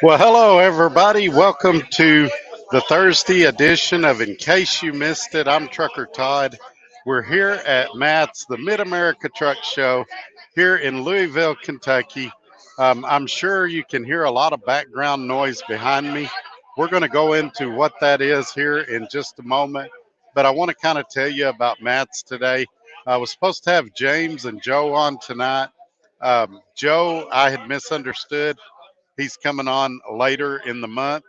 Well, hello, everybody. Welcome to the Thursday edition of In Case You Missed It. I'm Trucker Todd. We're here at Matt's, the Mid America Truck Show here in Louisville, Kentucky. I'm sure you can hear a lot of background noise behind me. We're going to go into what that is here in just a moment, but I want to kind of tell you about Matt's today. I was supposed to have James and Joe on tonight. Joe, I had misunderstood. He's coming on later in the month.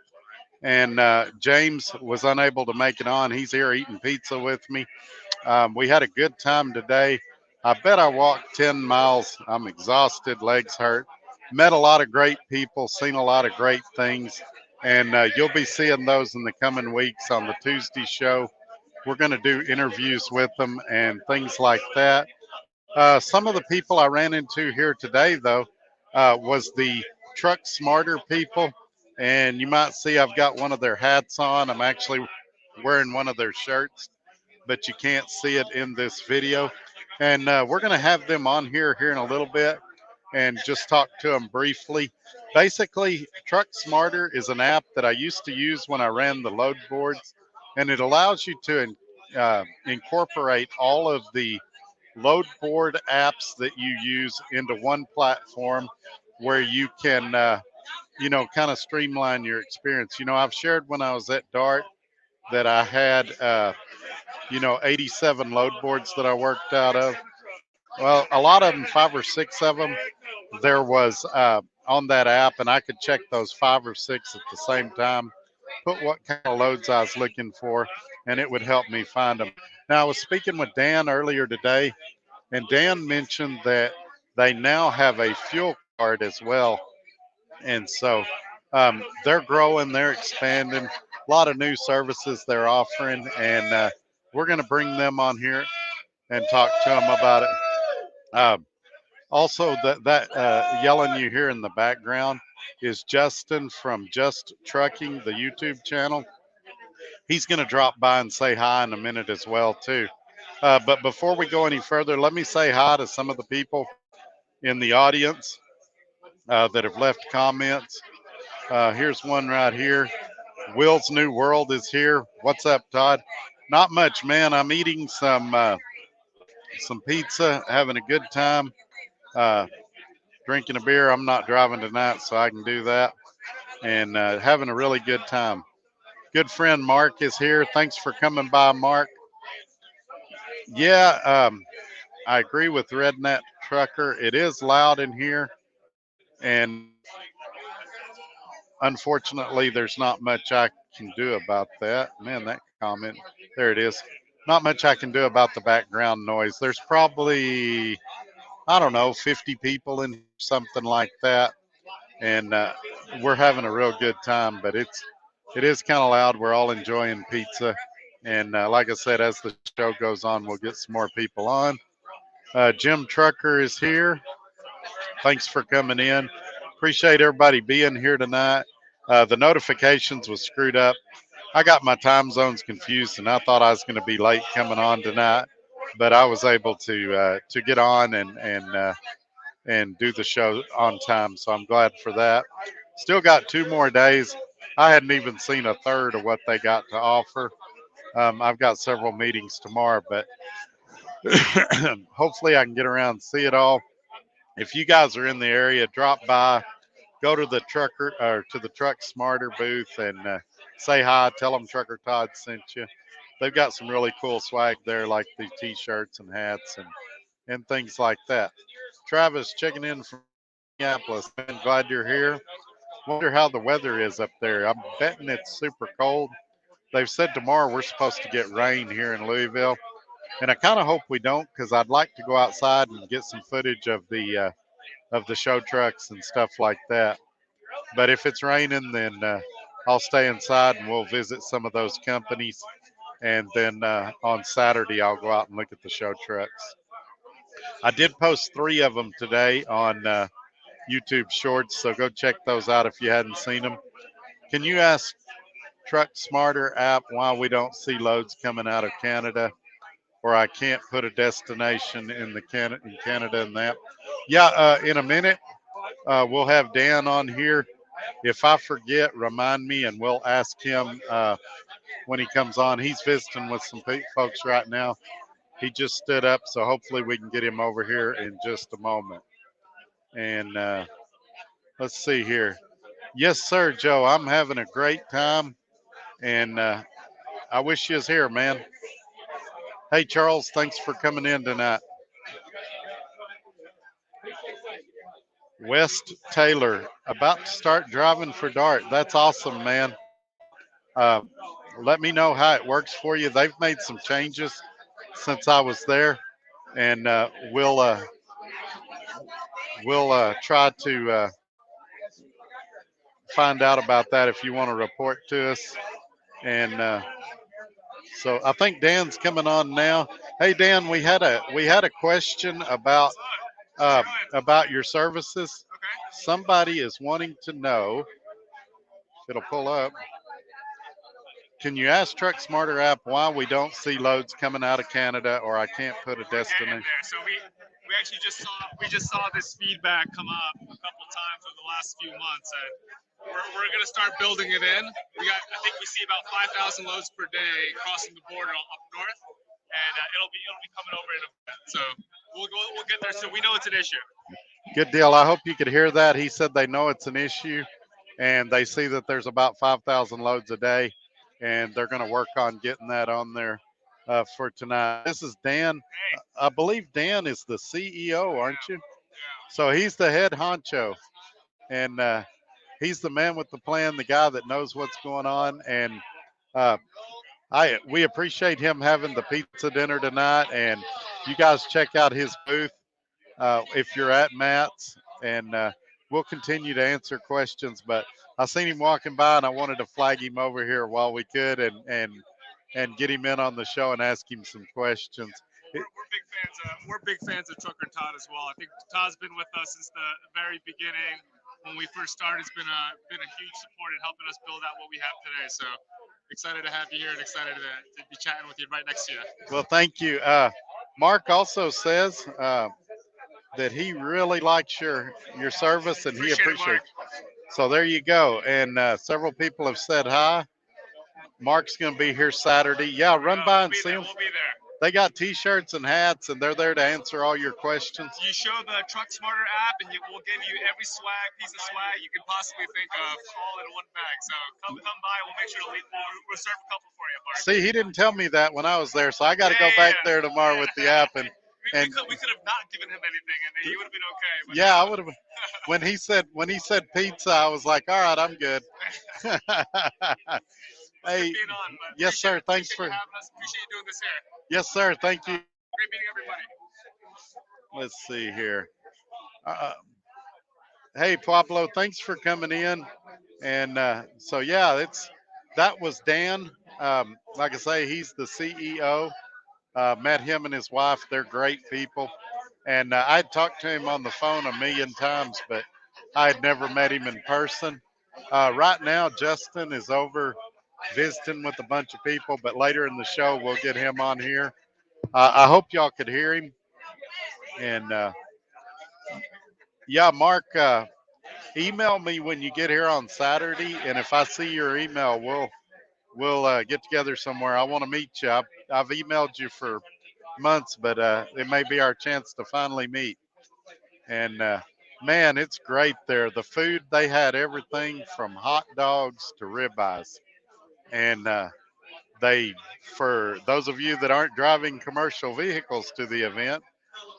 And James was unable to make it on. He's here eating pizza with me. We had a good time today. I bet I walked 10 miles. I'm exhausted, legs hurt. Met a lot of great people, seen a lot of great things. And you'll be seeing those in the coming weeks on the Tuesday show. We're going to do interviews with them and things like that. Some of the people I ran into here today, though, was the Truck Smarter people. And you might see I've got one of their hats on. I'm actually wearing one of their shirts, but you can't see it in this video. And we're going to have them on here in a little bit and just talk to them briefly. Basically, Truck Smarter is an app that I used to use when I ran the load boards, and it allows you to incorporate all of the load board apps that you use into one platform where you can, kind of streamline your experience. I've shared when I was at DART that I had, 87 load boards that I worked out of. Well, a lot of them, five or six of them, there was on that app, and I could check those five or six at the same time, put what kind of loads I was looking for, and it would help me find them. Now, I was speaking with Dan earlier today, and Dan mentioned that they now have a fuel card as well. And so they're growing, they're expanding, a lot of new services they're offering. And we're going to bring them on here and talk to them about it. Also, that yelling you hear in the background is Justin from Just Trucking, the YouTube channel. He's going to drop by and say hi in a minute as well, too. But before we go any further, let me say hi to some of the people in the audience that have left comments. Here's one right here. Will's New World is here. What's up, Todd? Not much, man. I'm eating some pizza, having a good time, uh, drinking a beer. I'm not driving tonight, so I can do that, and having a really good time. Good friend Mark is here. Thanks for coming by, Mark. Yeah, I agree with Redneck Trucker. It is loud in here, and unfortunately, there's not much I can do about that. Man, that comment, there it is. Not much I can do about the background noise. There's probably, I don't know, 50 people in something like that, and we're having a real good time. But it is kind of loud. We're all enjoying pizza, and like I said, as the show goes on, we'll get some more people on. Jim Trucker is here. Thanks for coming in. Appreciate everybody being here tonight. The notifications was screwed up. I got my time zones confused, and I thought I was going to be late coming on tonight, but I was able to get on and do the show on time. So I'm glad for that. Still got 2 more days. I hadn't even seen a third of what they got to offer. I've got several meetings tomorrow, but hopefully I can get around and see it all. If you guys are in the area, drop by, go to the trucker or to the Truck Smarter booth and say hi. Tell them Trucker Todd sent you. They've got some really cool swag there, like the t-shirts and hats and things like that. Travis checking in from Minneapolis. I'm glad you're here. Wonder how the weather is up there. I'm betting it's super cold. They've said tomorrow we're supposed to get rain here in Louisville, and I kind of hope we don't, because I'd like to go outside and get some footage of the show trucks and stuff like that. But if it's raining, then I'll stay inside and we'll visit some of those companies. And then on Saturday, I'll go out and look at the show trucks. I did post 3 of them today on YouTube Shorts, so go check those out if you hadn't seen them. Can you ask Truck Smarter app why we don't see loads coming out of Canada, or I can't put a destination in Canada in that? Yeah, in a minute, we'll have Dan on here. If I forget, remind me, and we'll ask him when he comes on. He's visiting with some folks right now. He just stood up, so hopefully we can get him over here in just a moment. And let's see here. Yes, sir, Joe. I'm having a great time, and I wish you was here, man. Hey, Charles, thanks for coming in tonight. West Taylor, about to start driving for Dart. That's awesome, man. Uh, Let me know how it works for you. They've made some changes since I was there, and we'll try to find out about that if you want to report to us. And so I think Dan's coming on now. Hey, Dan, we had a question about your services. Somebody is wanting to know. It'll pull up. Can you ask Truck Smarter app why we don't see loads coming out of Canada, or I can't put a destination? So we actually just saw this feedback come up a couple times over the last few months, and we're gonna start building it in. I think we see about 5,000 loads per day crossing the border up north, and it'll be coming over in a bit. So we'll get there. So we know it's an issue. Good deal. I hope you could hear that. He said they know it's an issue, and they see that there's about 5,000 loads a day, and they're going to work on getting that on there for tonight. This is Dan. I believe Dan is the CEO, aren't you? So he's the head honcho, and he's the man with the plan, the guy that knows what's going on, and uh, we appreciate him having the pizza dinner tonight. And you guys check out his booth if you're at Matt's, and we'll continue to answer questions. But I seen him walking by, and I wanted to flag him over here while we could, and get him in on the show and ask him some questions. We're big fans of Trucker Todd as well. I think Todd's been with us since the very beginning. When we first started, it's been a huge support in helping us build out what we have today. So excited to have you here and excited to be chatting with you right next to you. Well, thank you. Mark also says that he really likes your service, and he appreciates it. So there you go. And several people have said hi. Mark's going to be here Saturday. Yeah, run by and see him. We'll be there. They got T-shirts and hats, and they're there to answer all your questions. You show the Truck Smarter app, and we'll give you every piece of swag you can possibly think of, all in one bag. So come by. We'll make sure we'll serve a couple for you, Mark. See, he didn't tell me that when I was there, so I got to go back there tomorrow with the app. And we could have not given him anything, and he would have been okay. But yeah, I would have. When he said pizza, I was like, all right, I'm good. Hey, yes, sir. Thanks for. Appreciate you doing this here. Yes, sir. Thank you. Great meeting everybody. Let's see here. Hey, Pablo, thanks for coming in. And so, yeah, that was Dan. Like I say, he's the CEO. Met him and his wife. They're great people. And I'd talked to him on the phone a million times, but I had never met him in person. Right now, Justin is over visiting with a bunch of people, but later in the show, we'll get him on here. I hope y'all could hear him. And yeah, Mark, email me when you get here on Saturday, and if I see your email, we'll get together somewhere. I want to meet you. I've emailed you for months, but it may be our chance to finally meet. And man, it's great there. The food, they had everything from hot dogs to ribeyes, and for those of you that aren't driving commercial vehicles to the event,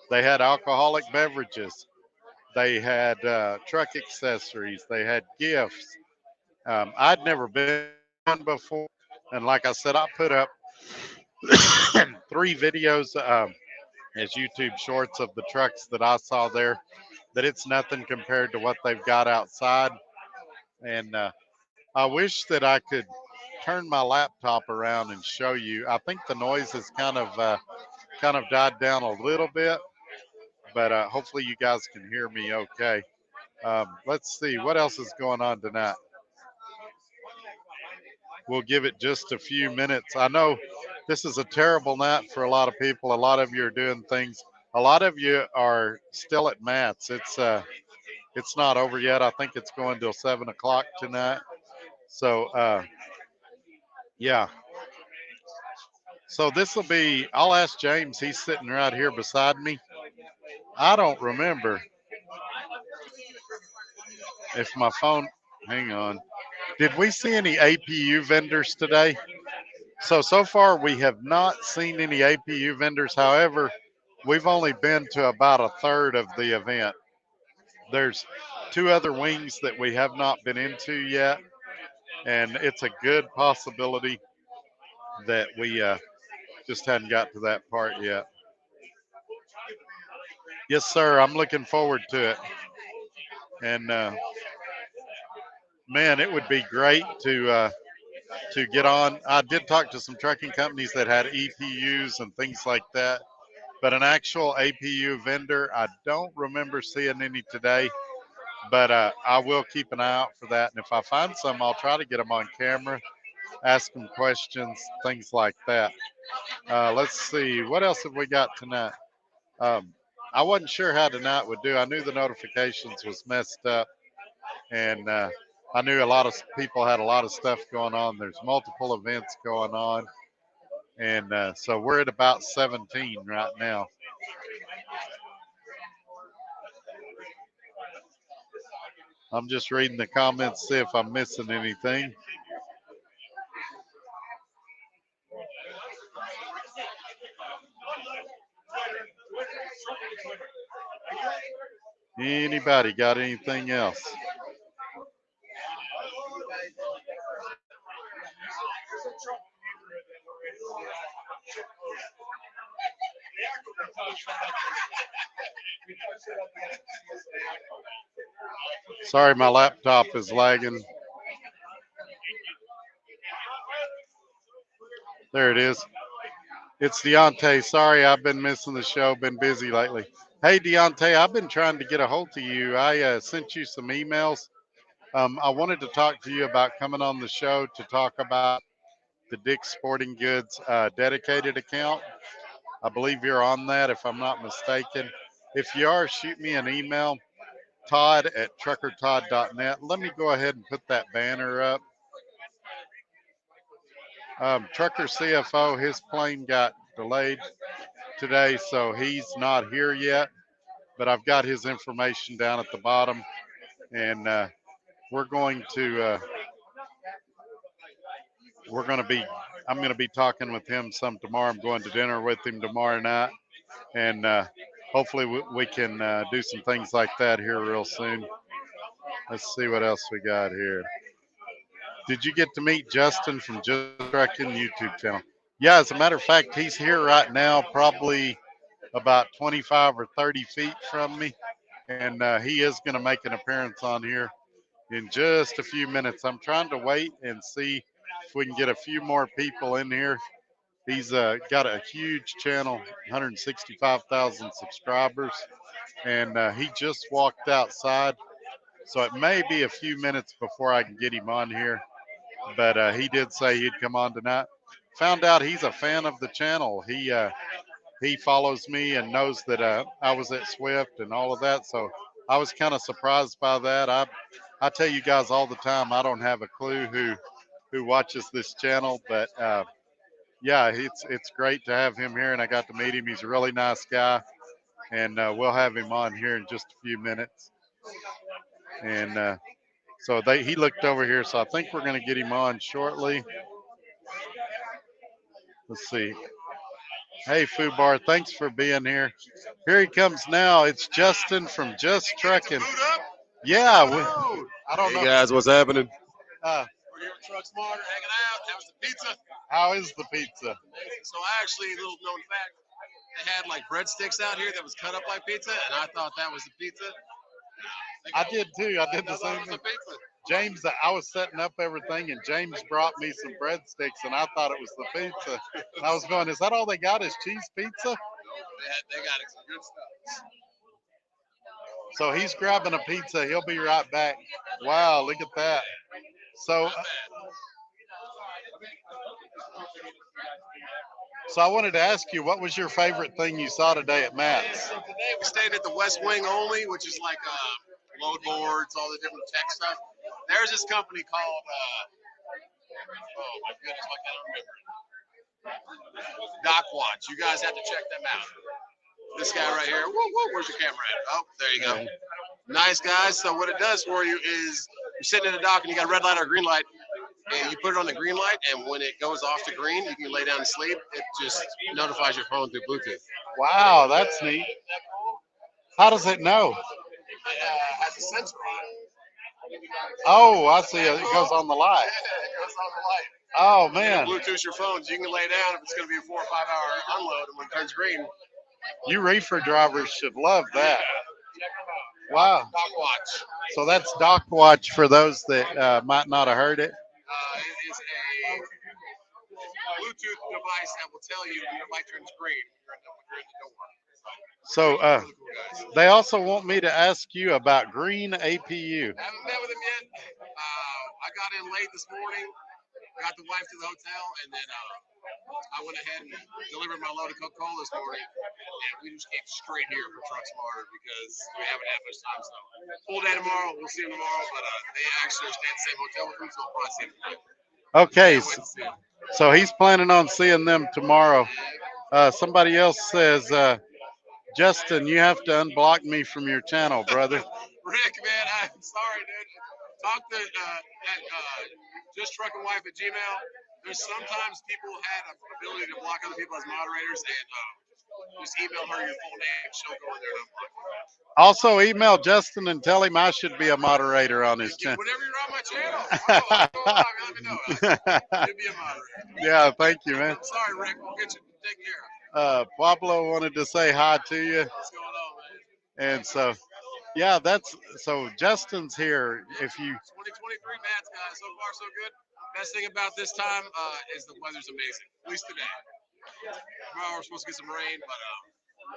they had alcoholic beverages. They had truck accessories. They had gifts. I'd never been one before, and like I said, I put up 3 videos as YouTube shorts of the trucks that I saw there. That it's nothing compared to what they've got outside, and I wish that I could turn my laptop around and show you. I think the noise has kind of died down a little bit, but hopefully you guys can hear me okay. Let's see what else is going on tonight. We'll give it just a few minutes. I know this is a terrible night for a lot of people. A lot of you are doing things. A lot of you are still at Matt's. It's not over yet. I think it's going till 7 o'clock tonight. So yeah. So this will be. I'll ask James. He's sitting right here beside me. I don't remember if my phone. Hang on. Did we see any APU vendors today? So far we have not seen any APU vendors. However, we've only been to about a third of the event. There's two other wings that we have not been into yet, and it's a good possibility that we just hadn't got to that part yet. Yes, sir. I'm looking forward to it, and man, it would be great to get on. I did talk to some trucking companies that had EPUs and things like that, but an actual APU vendor, I don't remember seeing any today. But I will keep an eye out for that, and if I find some, I'll try to get them on camera, ask them questions, things like that. Let's see, what else have we got tonight? Um, I wasn't sure how tonight would do. I knew the notifications was messed up, and I knew a lot of people had a lot of stuff going on. There's multiple events going on, and so we're at about 17 right now. I'm just reading the comments, see if I'm missing anything. Anybody got anything else? Sorry, my laptop is lagging. There it is. It's Deontay. Sorry, I've been missing the show. Been busy lately. Hey, Deontay, I've been trying to get a hold of you. I sent you some emails. I wanted to talk to you about coming on the show to talk about the Dick's Sporting Goods dedicated account. I believe you're on that, if I'm not mistaken. If you are, shoot me an email, Todd at truckertodd.net. Let me go ahead and put that banner up. Trucker CFO, his plane got delayed today, so he's not here yet. But I've got his information down at the bottom, and we're going to we're going to be. I'm going to be talking with him some tomorrow. I'm going to dinner with him tomorrow night, and hopefully we can do some things like that here real soon. Let's see what else we got here. Did you get to meet Justin from Just Trucking YouTube channel? Yeah, as a matter of fact, he's here right now, probably about 25 or 30 feet from me, and he is going to make an appearance on here in just a few minutes. I'm trying to wait and see if we can get a few more people in here. He's got a huge channel, 165,000 subscribers, and he just walked outside. So it may be a few minutes before I can get him on here, but he did say he'd come on tonight. Found out he's a fan of the channel. He follows me and knows that I was at Swift and all of that. So I was kind of surprised by that. I tell you guys all the time, I don't have a clue who watches this channel, but yeah, it's great to have him here, and I got to meet him. He's a really nice guy, and we'll have him on here in just a few minutes. And so he looked over here, so I think we're going to get him on shortly. Let's see. Hey, Fubar, thanks for being here. Here he comes now. It's Justin from Just Trucking. Yeah, I don't know. Hey guys, what's happening? We're here at Truck Smarter, hanging out. How's the pizza? How is the pizza? So actually, little known fact, they had like breadsticks out here that was cut up like pizza, and I thought that was the pizza. I did too. I did the I thought same it was thing. the pizza. James, I was setting up everything, and James brought me some breadsticks, and I thought it was the pizza. And I was going, "Is that all they got? Is cheese pizza?" No, they got some good stuff. So he's grabbing a pizza. He'll be right back. Wow, look at that. So, so I wanted to ask you, what was your favorite thing you saw today at Matt's? So today we stayed at the West Wing only, which is like load boards, all the different tech stuff. There's this company called, oh my goodness, why can't I remember it? Dock Watch. You guys have to check them out. This guy right here. Woo, woo, where's your camera at? Oh, there you go. Nice guys. So what it does for you is you're sitting in a dock and you got a red light or a green light, and you put it on the green light, and when it goes off to green, you can lay down and sleep. It just notifies your phone through Bluetooth. Wow, that's neat. How does it know? It has a sensor on it. Oh, I see. It goes on the light. Yeah, it goes on the light. Oh, You man. can Bluetooth your phones. You can lay down if it's going to be a 4 or 5 hour unload, and when it turns green, You reefer drivers should love that. check them out. Wow. Dock Watch. So that's Dock Watch for those that might not have heard it. It is a Bluetooth device that will tell you when your light turns green when you're in the door. So Really cool guys. they also want me to ask you about Green APU. I haven't met with him yet. I got in late this morning, got the wife to the hotel, and then I went ahead and delivered my load of Coca-Cola this morning, and we just came straight here for Truck Smarter because we haven't had much time. So full day tomorrow. We'll see them tomorrow, but they actually are staying at the same hotel with me, so we'll probably see them tonight. Okay, Can't wait to see them. so he's planning on seeing them tomorrow. Somebody else says, Justin, you have to unblock me from your channel, brother. Rick, man, I'm sorry, dude. Talk to just truck and wife at Gmail. There's sometimes people had an ability to block other people as moderators, and just email her your full name. She'll go in there and unblock you. Also, email Justin and tell him I should be a moderator on his channel. Whenever you're on my channel, go live, let me know. You'll be a moderator. Yeah, thank you, man. Sorry, Rick. We'll get you taken care of. Pablo wanted to say hi to you. What's going on, man? And so, yeah, so Justin's here. If you 2023 Mats, guys. So far, so good. Best thing about this time is the weather's amazing. At least today. Tomorrow we're supposed to get some rain, but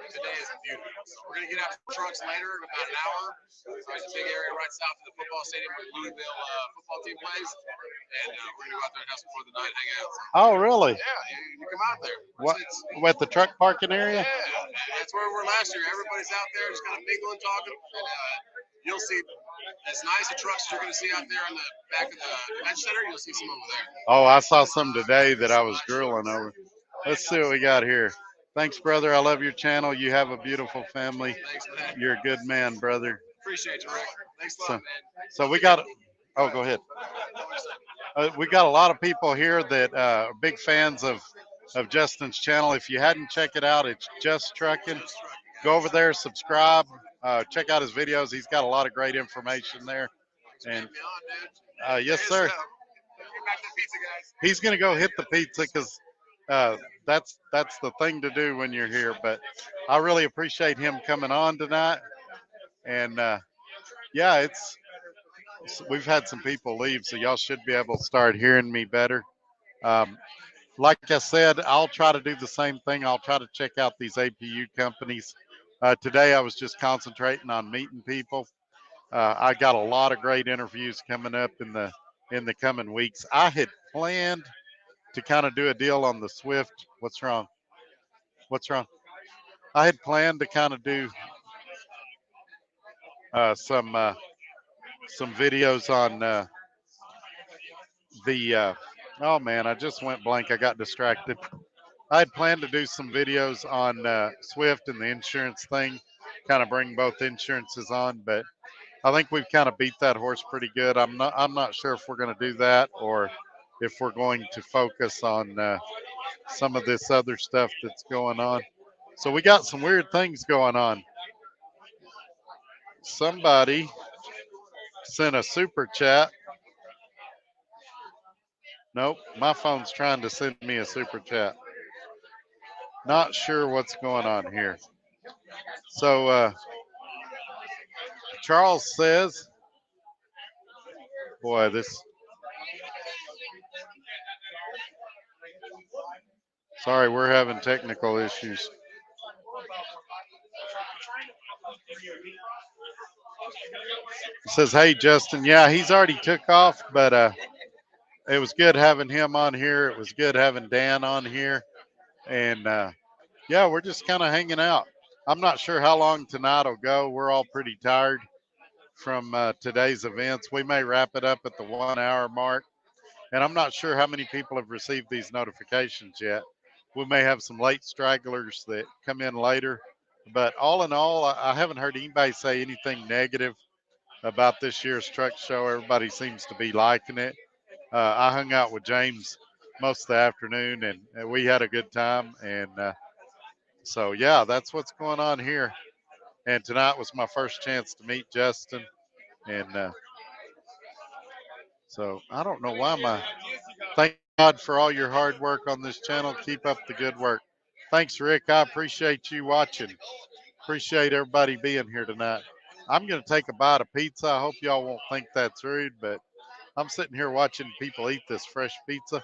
today is beautiful. So we're gonna get out to the trucks later in about an hour. There's a big area right south of the football stadium where the Louisville football team plays, and we're gonna go out there and have some fun tonight, hang out. So, Oh, really? yeah, you come out there. What with the truck parking area? Yeah, that's where we were last year. Everybody's out there just kind of mingling, talking, and you'll see as nice a trucks as you're gonna see out there in the back of the convention center. You'll see some over there. Oh, I saw some today that I was drooling over. Let's see what we got here. Thanks, brother. I love your channel. You have a beautiful family. Thanks, man. You're a good man, brother. Appreciate you, Rick. Thanks a lot, man. So we got. Oh, go ahead. We got a lot of people here that are big fans of Justin's channel. If you hadn't checked it out, it's Just Trucking. Go over there, subscribe, check out his videos. He's got a lot of great information there. And yes, sir. He's gonna go hit the pizza because that's the thing to do when you're here. But I really appreciate him coming on tonight. And yeah, we've had some people leave, so y'all should be able to start hearing me better. Like I said, I'll try to do the same thing. I'll try to check out these APU companies. Today I was just concentrating on meeting people. I got a lot of great interviews coming up in the coming weeks. I had planned to kind of do a deal on the Swift. What's wrong? What's wrong? I had planned to kind of do some videos on oh man, I just went blank. I got distracted. I had planned to do some videos on Swift and the insurance thing, kind of bring both insurances on, but I think we've kind of beat that horse pretty good. I'm not sure if we're going to do that or if we're going to focus on some of this other stuff that's going on. So we got some weird things going on. Somebody sent a super chat. Nope, my phone's trying to send me a super chat. Not sure what's going on here. So Charles says, boy, sorry, we're having technical issues. He says, hey, Justin, yeah, he's already took off, but it was good having him on here. It was good having Dan on here. And yeah, we're just kind of hanging out. I'm not sure how long tonight will go. We're all pretty tired. from today's events. We may wrap it up at the 1 hour mark. And I'm not sure how many people have received these notifications yet. We may have some late stragglers that come in later. But all in all, I haven't heard anybody say anything negative about this year's truck show. Everybody seems to be liking it. I hung out with James most of the afternoon and we had a good time. And so, yeah, that's what's going on here. And tonight was my first chance to meet Justin. And so I don't know why my thank God for all your hard work on this channel. Keep up the good work. Thanks, Rick. I appreciate you watching. Appreciate everybody being here tonight. I'm going to take a bite of pizza. I hope y'all won't think that's rude, but I'm sitting here watching people eat this fresh pizza.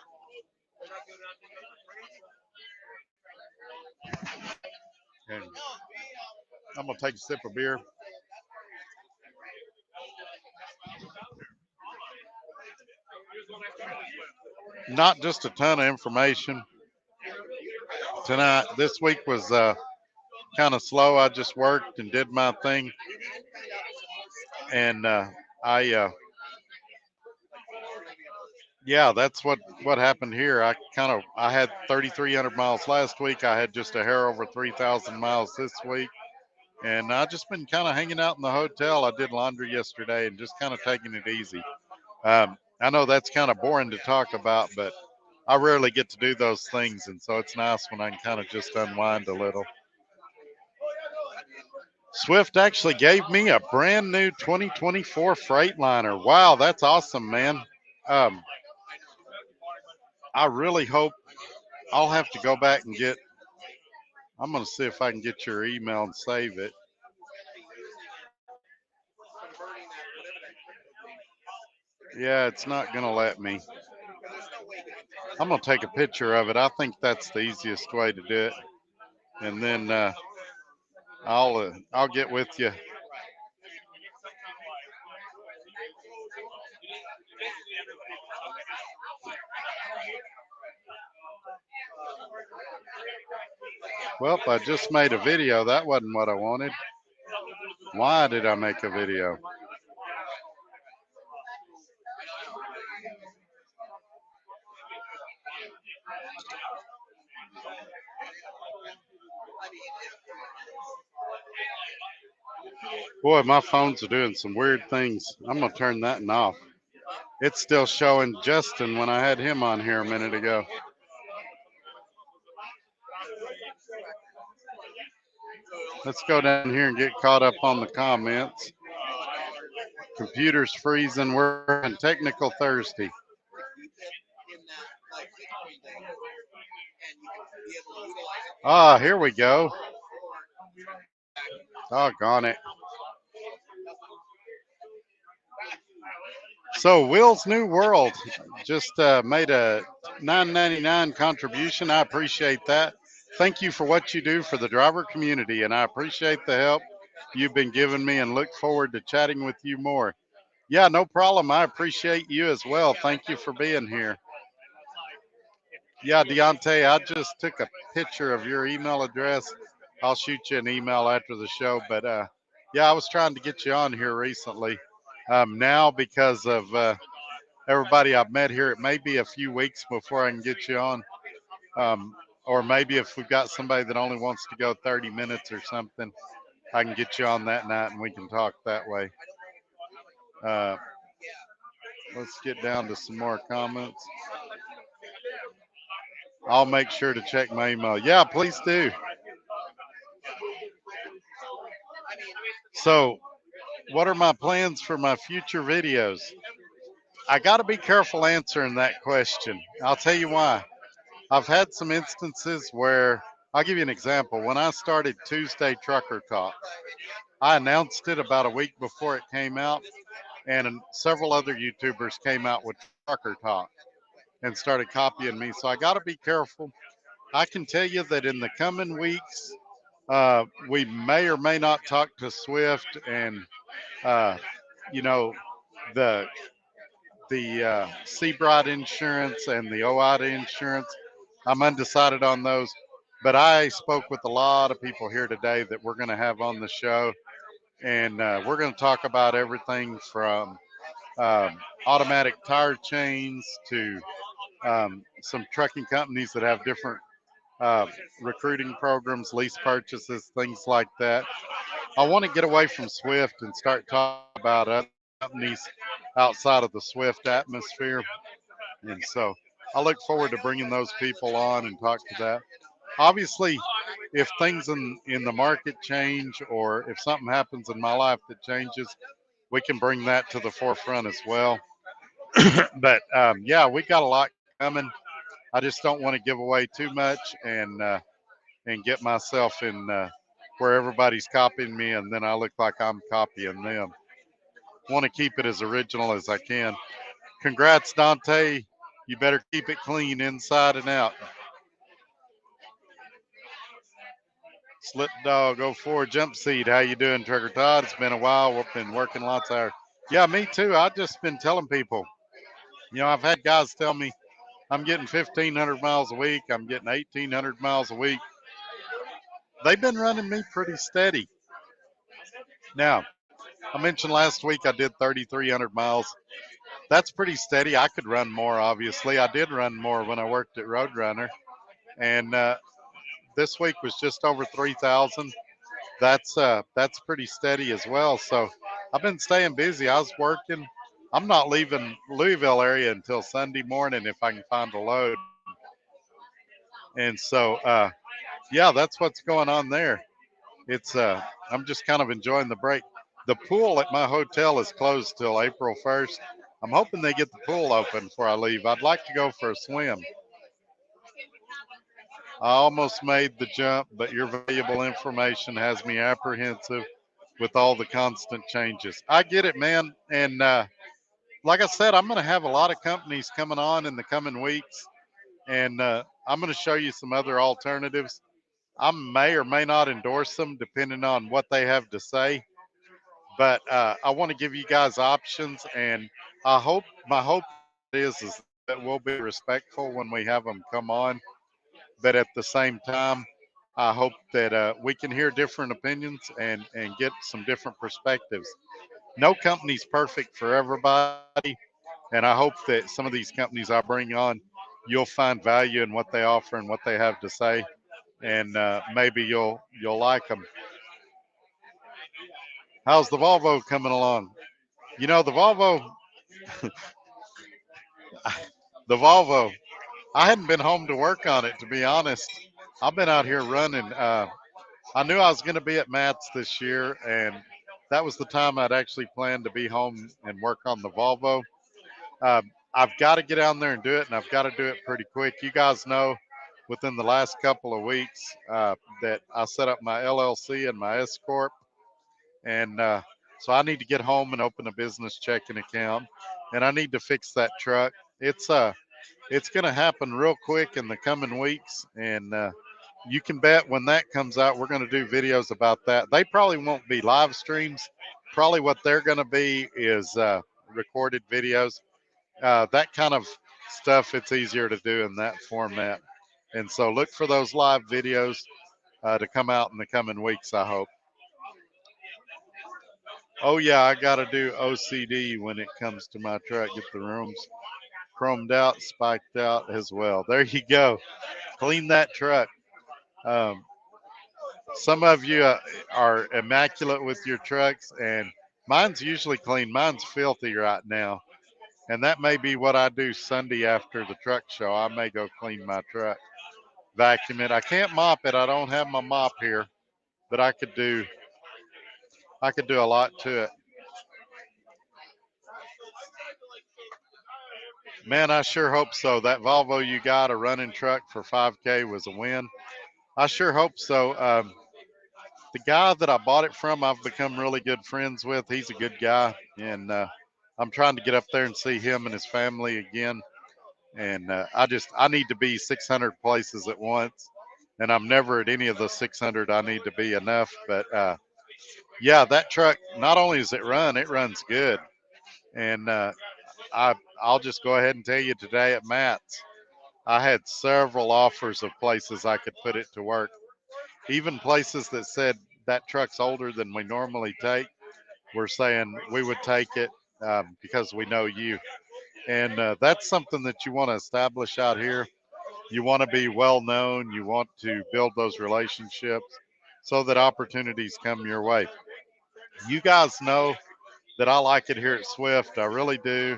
And I'm going to take a sip of beer. Not just a ton of information tonight. This week was kind of slow. I just worked and did my thing. And yeah, that's what happened here. I had 3,300 miles last week. I had just a hair over 3,000 miles this week, and I just been kind of hanging out in the hotel. I did laundry yesterday and just kind of taking it easy. I know that's kind of boring to talk about, but I rarely get to do those things, and so it's nice when I can kind of just unwind a little. Swift actually gave me a brand new 2024 Freightliner. Wow, that's awesome, man. Um, I really hope I'll have to go back and get. I'm going to see if I can get your email and save it. Yeah, it's not going to let me. I'm going to take a picture of it. I think that's the easiest way to do it. And then I'll get with you. Well, I just made a video. That wasn't what I wanted. Why did I make a video? Boy, my phones are doing some weird things. I'm going to turn that one off. It's still showing Justin when I had him on here a minute ago. Let's go down here and get caught up on the comments. Computer's freezing. We're on Technical Thursday. Ah, here we go. Doggone it. So Will's New World just made a $9.99 contribution. I appreciate that. Thank you for what you do for the driver community, and I appreciate the help you've been giving me and look forward to chatting with you more. Yeah, no problem. I appreciate you as well. Thank you for being here. Yeah, Deontay, I just took a picture of your email address. I'll shoot you an email after the show. But yeah, I was trying to get you on here recently. Now, because of everybody I've met here, it may be a few weeks before I can get you on. Or maybe if we've got somebody that only wants to go 30 minutes or something, I can get you on that night and we can talk that way. Let's get down to some more comments. I'll make sure to check my email. Yeah, please do. So, what are my plans for my future videos? I got to be careful answering that question. I'll tell you why. I've had some instances where, I'll give you an example. When I started Tuesday Trucker Talk, I announced it about a week before it came out, and several other YouTubers came out with Trucker Talk and started copying me. So I got to be careful. I can tell you that in the coming weeks, we may or may not talk to Swift and, you know, the Seabright insurance and the OIDA insurance. I'm undecided on those, but I spoke with a lot of people here today that we're going to have on the show. and we're going to talk about everything from automatic tire chains to some trucking companies that have different uh, recruiting programs, lease purchases, things like that. I want to get away from Swift and start talking about other companies outside of the Swift atmosphere. And so I look forward to bringing those people on and talk to that. Obviously, if things in the market change or if something happens in my life that changes, we can bring that to the forefront as well. But yeah, we got a lot coming. I just don't want to give away too much and get myself in where everybody's copying me and then I look like I'm copying them. Want to keep it as original as I can. Congrats, Dante. You better keep it clean inside and out. Slip dog 04 jump seat. How you doing, Trucker Todd? It's been a while. We've been working lots of hours. Yeah, me too. I've just been telling people. I've had guys tell me I'm getting 1,500 miles a week. I'm getting 1,800 miles a week. They've been running me pretty steady. Now, I mentioned last week I did 3,300 miles. That's pretty steady. I could run more, obviously. I did run more when I worked at Roadrunner. And this week was just over 3,000. That's pretty steady as well. So I've been staying busy. I was working. I'm not leaving Louisville area until Sunday morning if I can find a load. And so yeah, that's what's going on there. It's I'm just kind of enjoying the break. The pool at my hotel is closed till April 1st. I'm hoping they get the pool open before I leave. I'd like to go for a swim. I almost made the jump, but your valuable information has me apprehensive with all the constant changes. I get it, man. And like I said, I'm going to have a lot of companies coming on in the coming weeks, and I'm going to show you some other alternatives. I may or may not endorse them depending on what they have to say, but I want to give you guys options, and my hope is that we'll be respectful when we have them come on, but at the same time, I hope that we can hear different opinions and get some different perspectives. No company's perfect for everybody, and I hope that some of these companies I bring on, you'll find value in what they offer and what they have to say, and maybe you'll like them. How's the Volvo coming along? The Volvo, the Volvo. I hadn't been home to work on it, to be honest. I've been out here running. I knew I was going to be at Matt's this year, and that was the time I'd actually planned to be home and work on the Volvo. I've got to get down there and do it, and I've got to do it pretty quick. You guys know within the last couple of weeks that I set up my LLC and my S Corp, and so I need to get home and open a business checking account, and I need to fix that truck. It's going to happen real quick in the coming weeks, and you can bet when that comes out, we're going to do videos about that. They probably won't be live streams. Probably what they're going to be is recorded videos. That kind of stuff, it's easier to do in that format. And so look for those live videos to come out in the coming weeks, I hope. Oh, yeah, I got to do OCD when it comes to my truck. Get the rooms chromed out, spiked out as well. There you go. Clean that truck. Um, some of you are immaculate with your trucks, and mine's usually clean. Mine's filthy right now. And that may be what I do Sunday after the truck show. I may go clean my truck, vacuum it. I can't mop it. I don't have my mop here, but I could do a lot to it. Man, I sure hope so. That Volvo you got, a running truck for 5K, was a win. I sure hope so. The guy that I bought it from, I've become really good friends with. He's a good guy, and I'm trying to get up there and see him and his family again. And I need to be 600 places at once, and I'm never at any of the 600 I need to be enough. But yeah, that truck, not only does it runs good, and I'll just go ahead and tell you today at Matt's, I had several offers of places I could put it to work, even places that said that truck's older than we normally take, we're saying we would take it because we know you. And that's something that you want to establish out here. You want to be well known. You want to build those relationships so that opportunities come your way. You guys know that I like it here at Swift. I really do.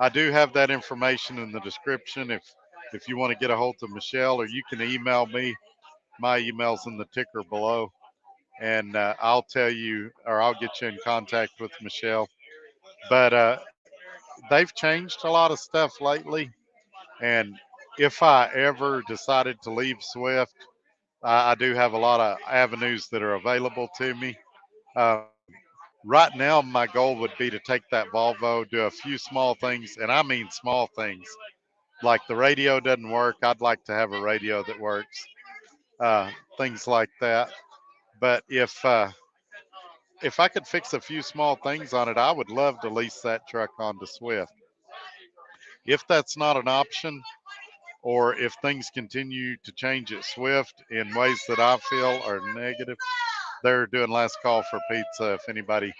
I do have that information in the description if you want to get a hold of Michelle, or you can email me. My email's in the ticker below, and I'll tell you, or I'll get you in contact with Michelle. But they've changed a lot of stuff lately, and if I ever decided to leave Swift, I do have a lot of avenues that are available to me. Um, right now, my goal would be to take that Volvo, do a few small things, and I mean small things. Like the radio doesn't work, I'd like to have a radio that works, things like that. But if I could fix a few small things on it, I would love to lease that truck onto Swift. If that's not an option, or if things continue to change at Swift in ways that I feel are negative, they're doing last call for pizza if anybody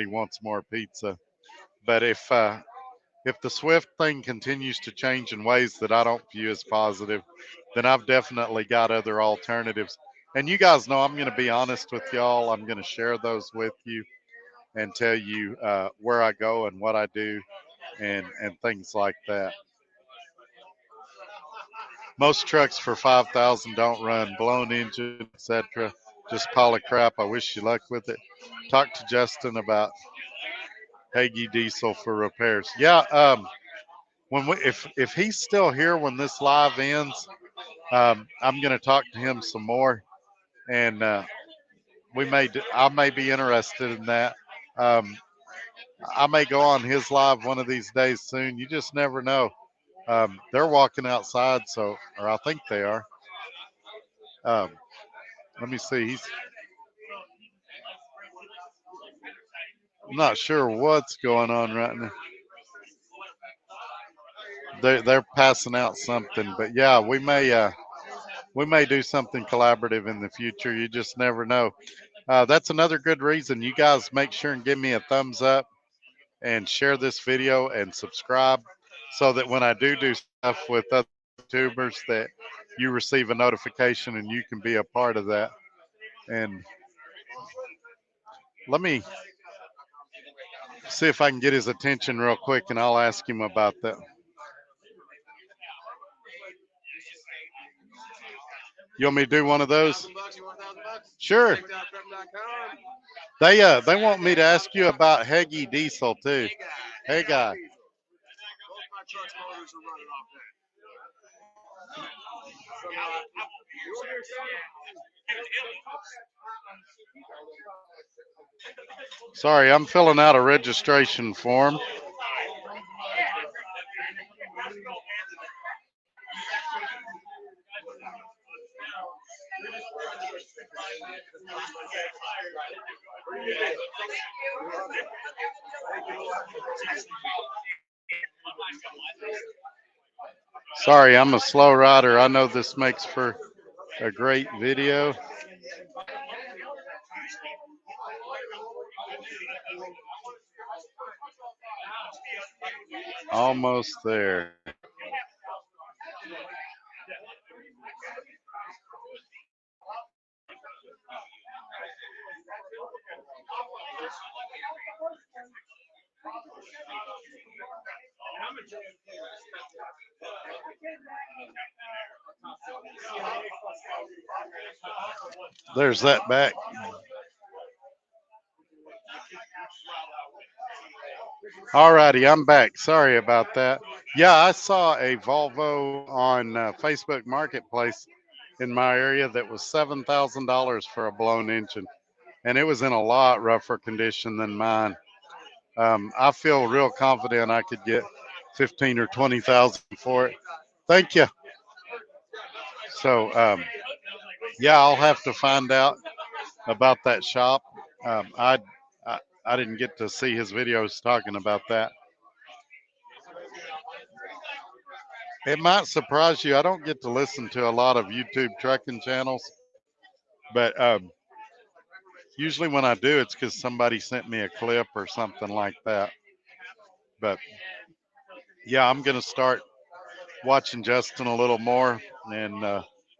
wants more pizza. But if the Swift thing continues to change in ways that I don't view as positive, then I've definitely got other alternatives. And you guys know I'm going to be honest with y'all. I'm going to share those with you and tell you where I go and what I do and things like that. Most trucks for 5,000 don't run, blown engine, etc. Just pile of crap. I wish you luck with it. Talk to Justin about Hagee Diesel for repairs. Yeah, when if he's still here when this live ends, I'm going to talk to him some more, and I may be interested in that. Um, I may go on his live one of these days soon. You just never know. They're walking outside, so or I think they are. Um, let me see. I'm not sure what's going on right now. They're passing out something, but yeah, we may do something collaborative in the future. You just never know. That's another good reason. You guys make sure and give me a thumbs up and share this video and subscribe so that when I do stuff with other YouTubers that you receive a notification and you can be a part of that. And let me see if I can get his attention real quick and I'll ask him about that. You want me to do one of those? Sure. They want me to ask you about Hagee Diesel too. Hey guy. Sorry, I'm filling out a registration form. Sorry, I'm a slow rider. I know this makes for a great video. Almost there. There's that back. Alrighty, I'm back. Sorry about that. Yeah, I saw a Volvo on Facebook Marketplace in my area that was $7,000 for a blown engine, and it was in a lot rougher condition than mine. I feel real confident I could get 15 or 20,000 for it. Thank you. So, yeah, I'll have to find out about that shop. I I didn't get to see his videos talking about that. It might surprise you. I don't get to listen to a lot of YouTube trucking channels, but Usually when I do, it's because somebody sent me a clip or something like that. But yeah, I'm going to start watching Justin a little more. And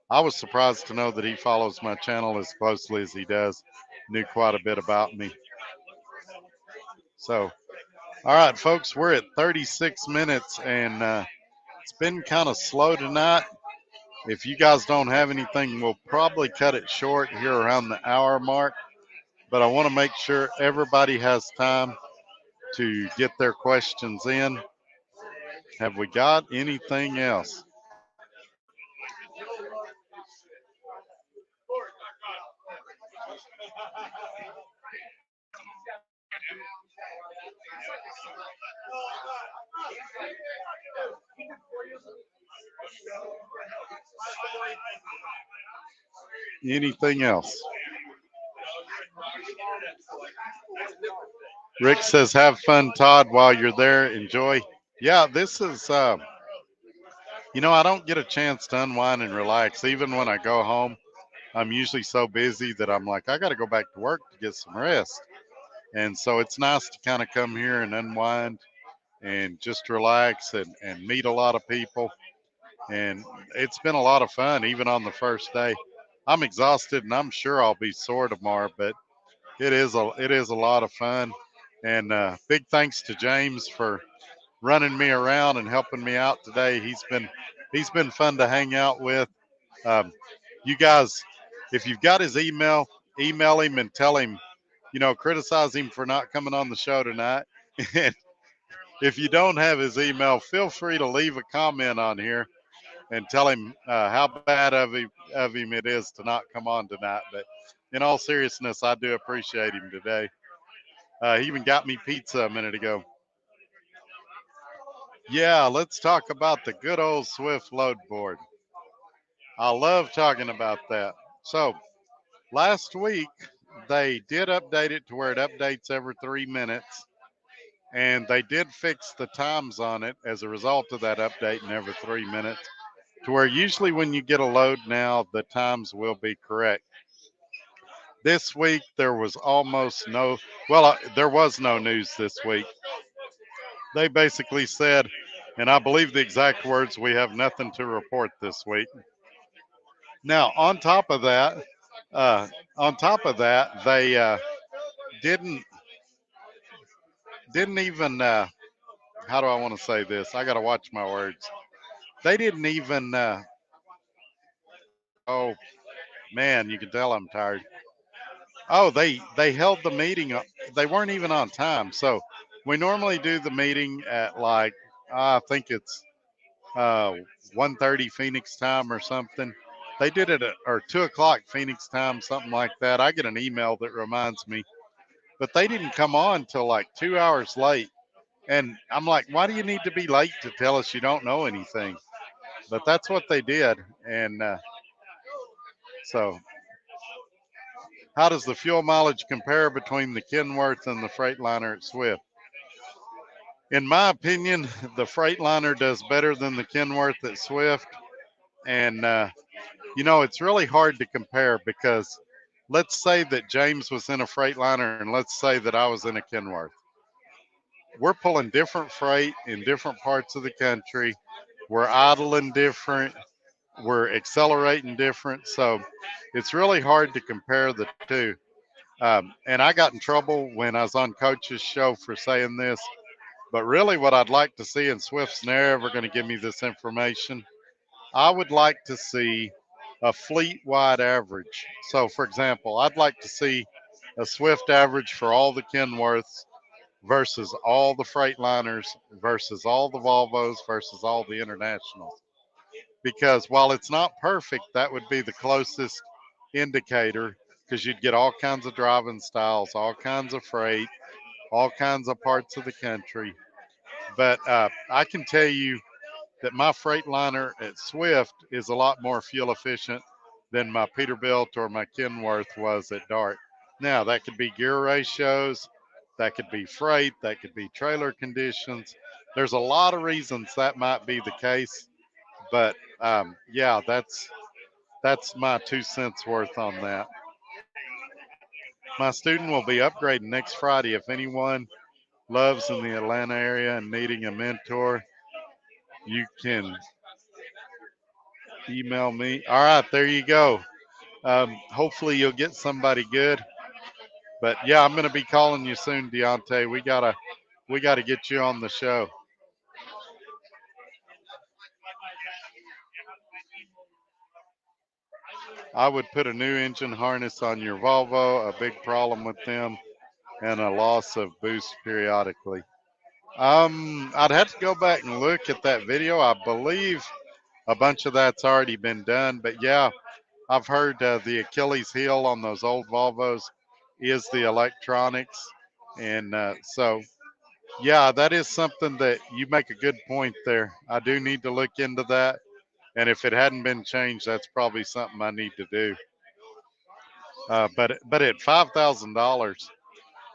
I was surprised to know that he follows my channel as closely as he does. Knew quite a bit about me. So, all right, folks, we're at 36 minutes and it's been kind of slow tonight. If you guys don't have anything, we'll probably cut it short here around the hour mark. But I want to make sure everybody has time to get their questions in. Have we got anything else? Anything else? Rick says, have fun, Todd, while you're there. Enjoy. Yeah, this is, I don't get a chance to unwind and relax. Even when I go home, I'm usually so busy that I'm like, I got to go back to work to get some rest. And so it's nice to kind of come here and unwind and just relax and meet a lot of people. And it's been a lot of fun, even on the first day. I'm exhausted and I'm sure I'll be sore tomorrow, but it is a lot of fun. And big thanks to James for running me around and helping me out today. He's been fun to hang out with. Um, you guys, if you've got his email, email him and tell him, criticize him for not coming on the show tonight. And if you don't have his email, feel free to leave a comment on here and tell him how bad of him it is to not come on tonight. But in all seriousness, I do appreciate him today. He even got me pizza a minute ago. Yeah, let's talk about the good old Swift load board. I love talking about that. So last week they did update it to where it updates every 3 minutes, and they did fix the times on it as a result of that update in every 3 minutes, to where usually when you get a load now, the times will be correct. This week there was almost no, well, there was no news this week. They basically said, and I believe the exact words, we have nothing to report this week. Now, uh, on top of that, they didn't didn't even. How do I want to say this? I got to watch my words. They didn't even. Oh man, you can tell I'm tired. Oh, they held the meeting. They weren't even on time. So we normally do the meeting at like I think it's uh 1:30 Phoenix time or something. They did it at or 2 o'clock Phoenix time, something like that. I get an email that reminds me, but they didn't come on till like 2 hours late. And I'm like, why do you need to be late to tell us you don't know anything? But that's what they did. And so, how does the fuel mileage compare between the Kenworth and the Freightliner at Swift? In my opinion, the Freightliner does better than the Kenworth at Swift. And it's really hard to compare because let's say that James was in a Freightliner and let's say that I was in a Kenworth. We're pulling different freight in different parts of the country. We're idling different. We're accelerating different. So it's really hard to compare the two. And I got in trouble when I was on Coach's show for saying this. But really, what I'd like to see, and Swift's never going to give me this information, I would like to see a fleet wide average. So, for example, I'd like to see a Swift average for all the Kenworths versus all the Freightliners versus all the Volvos versus all the Internationals. Because while it's not perfect, that would be the closest indicator because you'd get all kinds of driving styles, all kinds of freight, all kinds of parts of the country. But I can tell you that my Freightliner at Swift is a lot more fuel efficient than my Peterbilt or my Kenworth was at Dart. Now, that could be gear ratios, that could be freight, that could be trailer conditions. There's a lot of reasons that might be the case, but yeah, that's my 2 cents worth on that. My student will be upgrading next Friday. If anyone loves in the Atlanta area and needing a mentor, you can email me. All right, there you go. Hopefully you'll get somebody good. But yeah, I'm going to be calling you soon, Deontay. We gotta get you on the show. I would put a new engine harness on your Volvo. A big problem with them, and a loss of boost periodically. I'd have to go back and look at that video. I believe a bunch of that's already been done, but yeah, I've heard the Achilles heel on those old Volvos is the electronics, and so yeah, that is something that you make a good point there. I do need to look into that, and if it hadn't been changed, that's probably something I need to do. But at $5,000,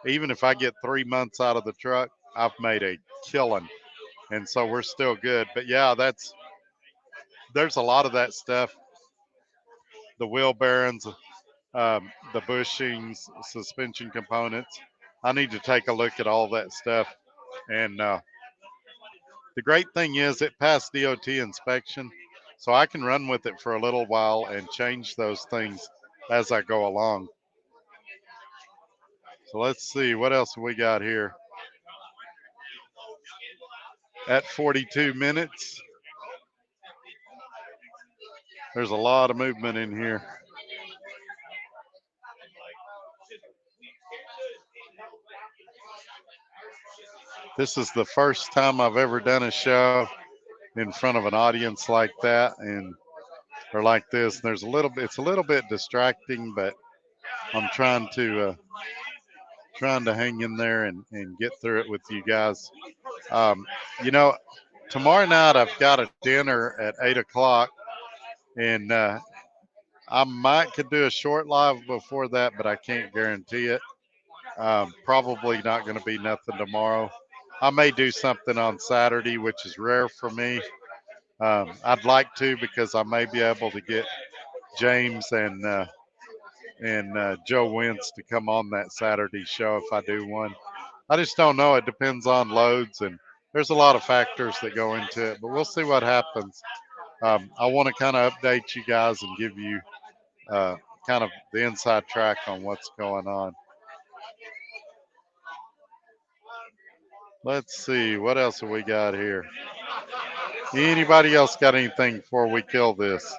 even if I get 3 months out of the truck, I've made a killing, and so we're still good. But yeah, there's a lot of that stuff. The wheel bearings, the bushings, suspension components. I need to take a look at all that stuff. And the great thing is it passed DOT inspection, so I can run with it for a little while and change those things as I go along. So let's see what else we got here. At 42 minutes, there's a lot of movement in here. This is the first time I've ever done a show in front of an audience like that, and or like this. There's a little bit. It's a little bit distracting, but I'm trying to hang in there and get through it with you guys. Um, you know, tomorrow night I've got a dinner at 8 o'clock, and I might could do a short live before that, but I can't guarantee it. Probably not going to be nothing tomorrow. I may do something on Saturday, which is rare for me. I'd like to because I may be able to get James and Joe Wentz to come on that Saturday show if I do one. I just don't know. It depends on loads, and there's a lot of factors that go into it, but we'll see what happens. I want to kind of update you guys and give you uh, kind of the inside track on what's going on. Let's see what else have we got here. Anybody else got anything before we kill this?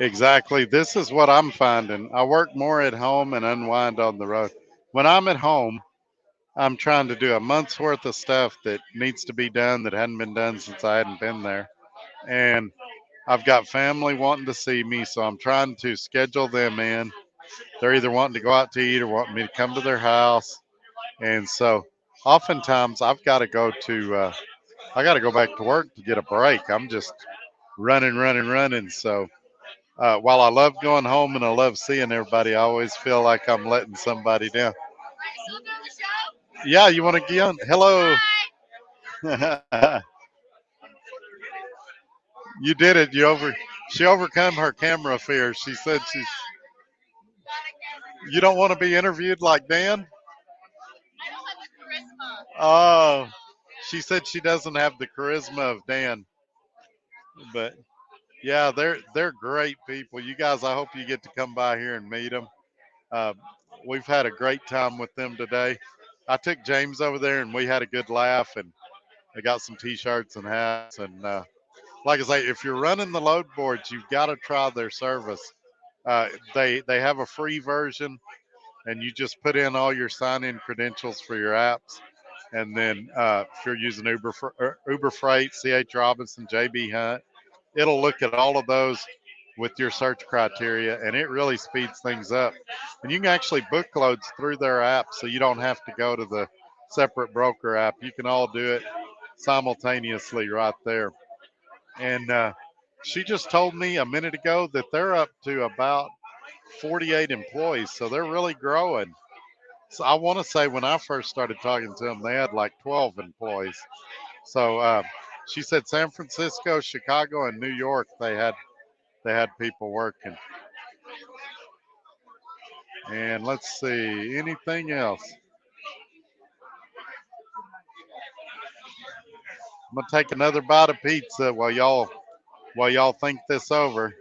Exactly. This is what I'm finding. I work more at home and unwind on the road. When I'm at home, I'm trying to do a month's worth of stuff that needs to be done that hadn't been done since I hadn't been there. And I've got family wanting to see me, so I'm trying to schedule them in. They're either wanting to go out to eat or wanting me to come to their house. And so oftentimes I got to go back to work to get a break. I'm just running, running, running. So while I love going home and I love seeing everybody, I always feel like I'm letting somebody down. Yeah, you want to get on? Hello. You did it. She overcome her camera fear. She said you don't want to be interviewed like Dan? Oh, she said she doesn't have the charisma of Dan, but yeah, they're great people. You guys, I hope you get to come by here and meet them. Uh, we've had a great time with them today. I took James over there and we had a good laugh, and they got some T-shirts and hats. And like I say, if you're running the load boards, you've got to try their service. They have a free version, and you just put in all your sign-in credentials for your apps. And then if you're using Uber Freight, CH Robinson, JB Hunt, it'll look at all of those with your search criteria, and it really speeds things up. And you can actually book loads through their app, so you don't have to go to the separate broker app. You can all do it simultaneously right there. And she just told me a minute ago that they're up to about 48 employees, so they're really growing. So I want to say when I first started talking to them, they had like 12 employees. So she said San Francisco, Chicago, and New York they had people working. And let's see, anything else? I'm gonna take another bite of pizza while y'all think this over.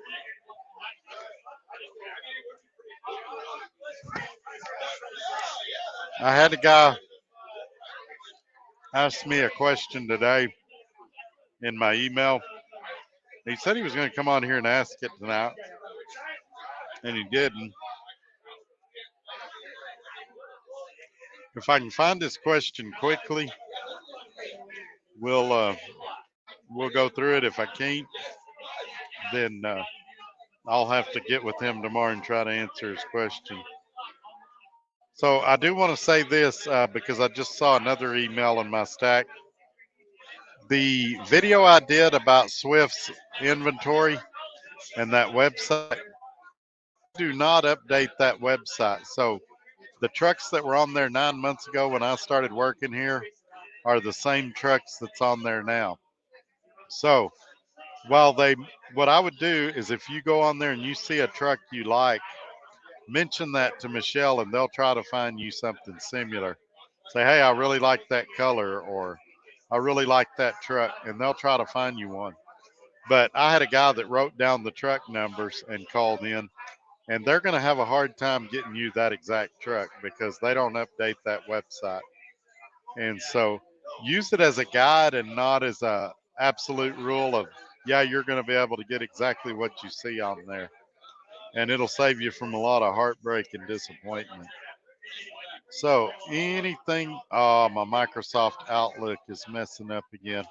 I had a guy ask me a question today in my email. He said he was going to come on here and ask it tonight, and he didn't. If I can find this question quickly, we'll uh, we'll go through it. If I can't, then I'll have to get with him tomorrow and try to answer his question. So I do want to say this because I just saw another email in my stack. The video I did about Swift's inventory and that website, I do not update that website. So the trucks that were on there 9 months ago when I started working here are the same trucks that's on there now. So while what I would do is if you go on there and you see a truck you like, mention that to Michelle and they'll try to find you something similar. Say, hey, I really like that color, or I really like that truck, and they'll try to find you one. But I had a guy that wrote down the truck numbers and called in, and they're going to have a hard time getting you that exact truck because they don't update that website. And so use it as a guide and not as a absolute rule of, yeah, you're going to be able to get exactly what you see on there. And it'll save you from a lot of heartbreak and disappointment. So anything, my Microsoft Outlook is messing up again.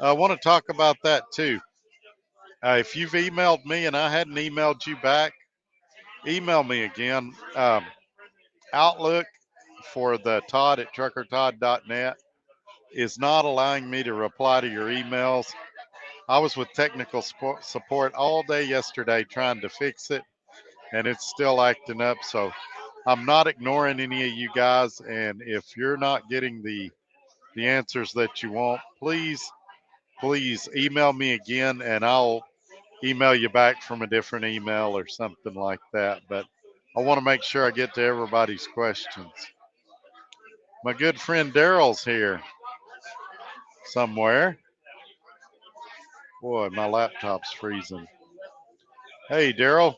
I want to talk about that too. If you've emailed me and I hadn't emailed you back, email me again. Outlook for the Todd at truckertodd.net is not allowing me to reply to your emails. I was with technical support all day yesterday trying to fix it, and it's still acting up. So I'm not ignoring any of you guys. And if you're not getting the answers that you want, please email me again, and I'll email you back from a different email or something like that. But I want to make sure I get to everybody's questions. My good friend Daryl's here somewhere. Boy, my laptop's freezing. Hey, Daryl.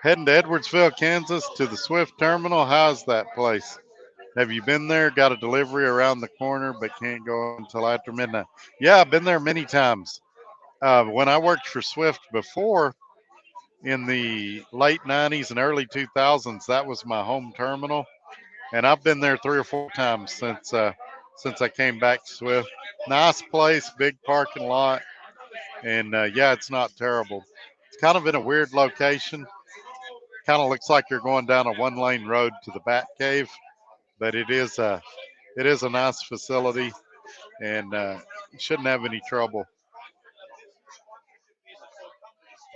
Heading to Edwardsville, Kansas to the Swift terminal. How's that place? Have you been there? Got a delivery around the corner, but can't go until after midnight. Yeah, I've been there many times. When I worked for Swift before in the late 90s and early 2000s, that was my home terminal. And I've been there 3 or 4 times since I came back to Swift. Nice place, big parking lot. And yeah, it's not terrible. It's kind of in a weird location. Kind of looks like you're going down a one-lane road to the Bat Cave, but it is a nice facility, and shouldn't have any trouble.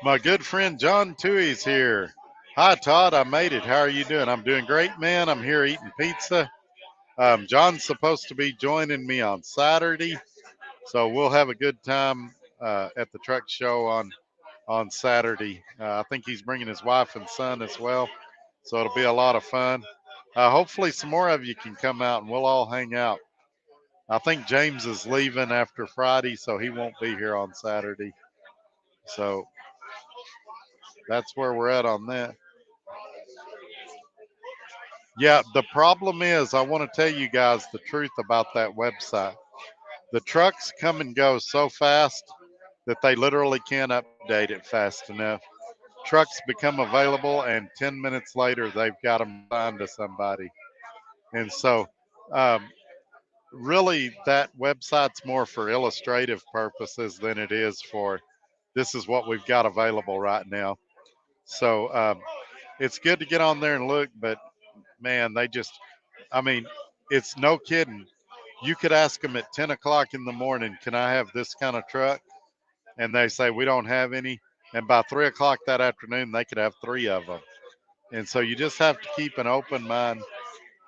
My good friend John Toohey's here. Hi Todd, I made it. How are you doing? I'm doing great, man. I'm here eating pizza. John's supposed to be joining me on Saturday, so we'll have a good time at the truck show on Saturday. I think he's bringing his wife and son as well, so it'll be a lot of fun. Hopefully, some more of you can come out and we'll all hang out. I think James is leaving after Friday, so he won't be here on Saturday. So that's where we're at on that. Yeah, the problem is, I want to tell you guys the truth about that website. The trucks come and go so fast that they literally can't update it fast enough. Trucks become available, and 10 minutes later, they've got them assigned to somebody. And so, um, really, that website's more for illustrative purposes than it is for this is what we've got available right now. So, it's good to get on there and look, but man, I mean, it's no kidding. You could ask them at 10 o'clock in the morning, can I have this kind of truck? and they say we don't have any, and by 3 o'clock that afternoon they could have three of them. And so you just have to keep an open mind.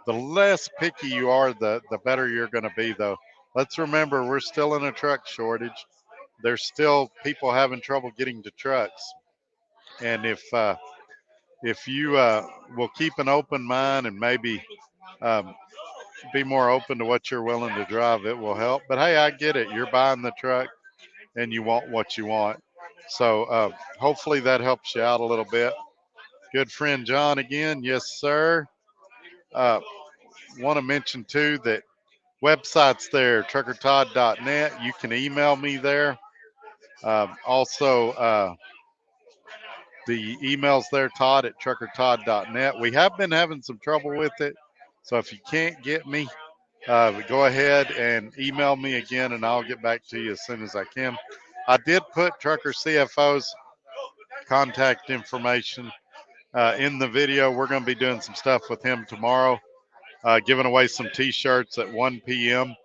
The less picky you are, the better you're going to be, though. Let's remember we're still in a truck shortage. There's still people having trouble getting to trucks, and if you will keep an open mind and maybe um, be more open to what you're willing to drive, it will help. But hey, I get it. You're buying the truck and you want what you want. So hopefully that helps you out a little bit. Good friend John again. Yes, sir. Uh, Want to mention too that website's there, truckertodd.net. You can email me there. Also, the email's there, Todd at truckertodd.net. We have been having some trouble with it. So if you can't get me, go ahead and email me again, and I'll get back to you as soon as I can. I did put Trucker CFO's contact information in the video. We're going to be doing some stuff with him tomorrow, giving away some T-shirts at 1 p.m.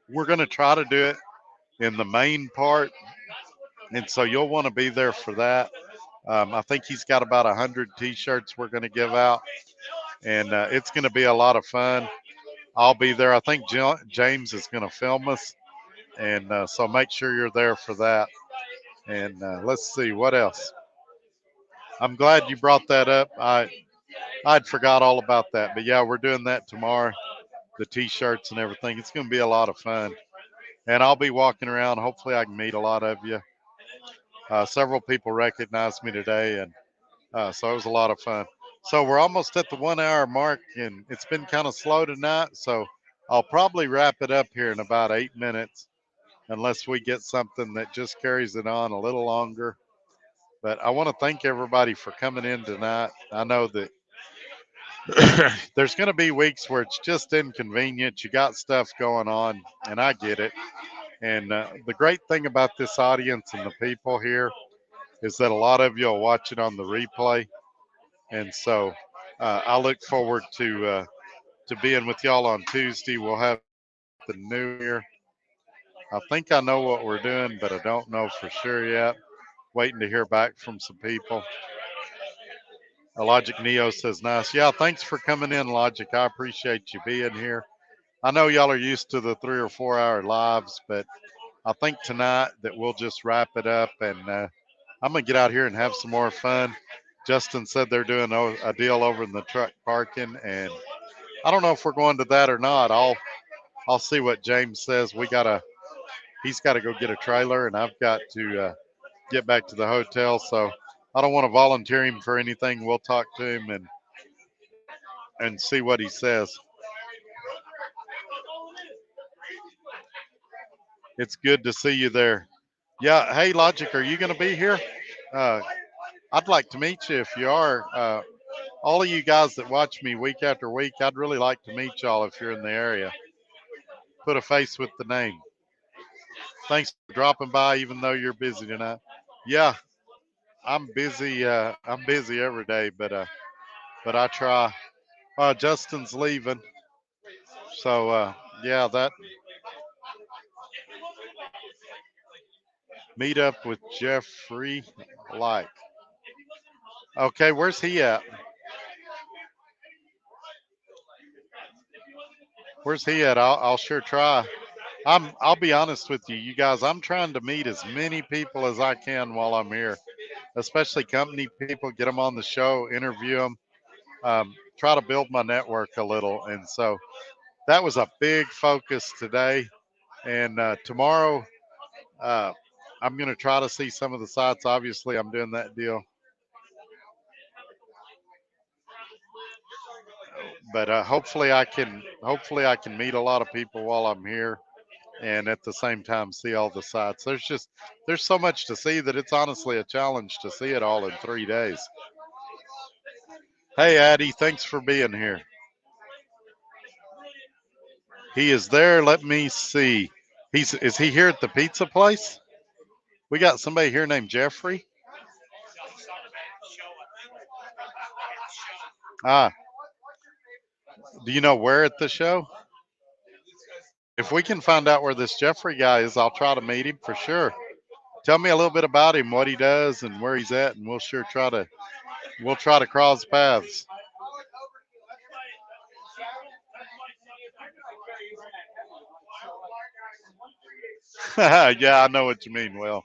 We're going to try to do it in the main part, and so you'll want to be there for that. I think he's got about 100 T-shirts we're going to give out, and it's going to be a lot of fun. I'll be there. I think James is going to film us, and so make sure you're there for that. And let's see what else. I'm glad you brought that up. I'd forgot all about that, but yeah, we're doing that tomorrow. The T-shirts and everything. It's going to be a lot of fun, and I'll be walking around. Hopefully, I can meet a lot of you. Several people recognized me today, and so it was a lot of fun. So we're almost at the 1 hour mark, and it's been kind of slow tonight. So I'll probably wrap it up here in about 8 minutes, unless we get something that just carries it on a little longer. But I want to thank everybody for coming in tonight. I know that there's going to be weeks where it's just inconvenient. You got stuff going on, and I get it. And the great thing about this audience and the people here is that a lot of you will watch it on the replay. And so I look forward to being with y'all on Tuesday. We'll have the new year. I think I know what we're doing, but I don't know for sure yet. Waiting to hear back from some people. Logic Neo says nice. Yeah, thanks for coming in, Logic. I appreciate you being here. I know y'all are used to the 3 or 4 hour lives, but I think tonight that we'll just wrap it up, and I'm gonna get out here and have some more fun. Justin said they're doing a deal over in the truck parking, and I don't know if we're going to that or not. I'll see what James says. He's got to go get a trailer, and I've got to get back to the hotel. So I don't want to volunteer him for anything. We'll talk to him and see what he says. It's good to see you there. Yeah. Hey, Logic, are you going to be here? Uh, I'd like to meet you if you are. All of you guys that watch me week after week, I'd really like to meet y'all if you're in the area. Put a face with the name. Thanks for dropping by, even though you're busy tonight. Yeah, I'm busy. I'm busy every day, but I try. Justin's leaving, so yeah, that meet up with Jeffrey. Like, okay, where's he at? Where's he at? I'll sure try. I'll be honest with you, you guys. I'm trying to meet as many people as I can while I'm here, especially company people. Get them on the show, interview them, try to build my network a little. And so that was a big focus today. And tomorrow, uh, I'm going to try to see some of the sites. Obviously, I'm doing that deal, but hopefully I can meet a lot of people while I'm here, and at the same time see all the sites. There's so much to see that it's honestly a challenge to see it all in 3 days. Hey, Addie, thanks for being here. He is there. Let me see. Is he here at the pizza place? We got somebody here named Jeffrey. Ah, do you know where at the show? If we can find out where this Jeffrey guy is, I'll try to meet him for sure. Tell me a little bit about him, what he does, and where he's at, and we'll try to cross paths. Yeah, I know what you mean. Well,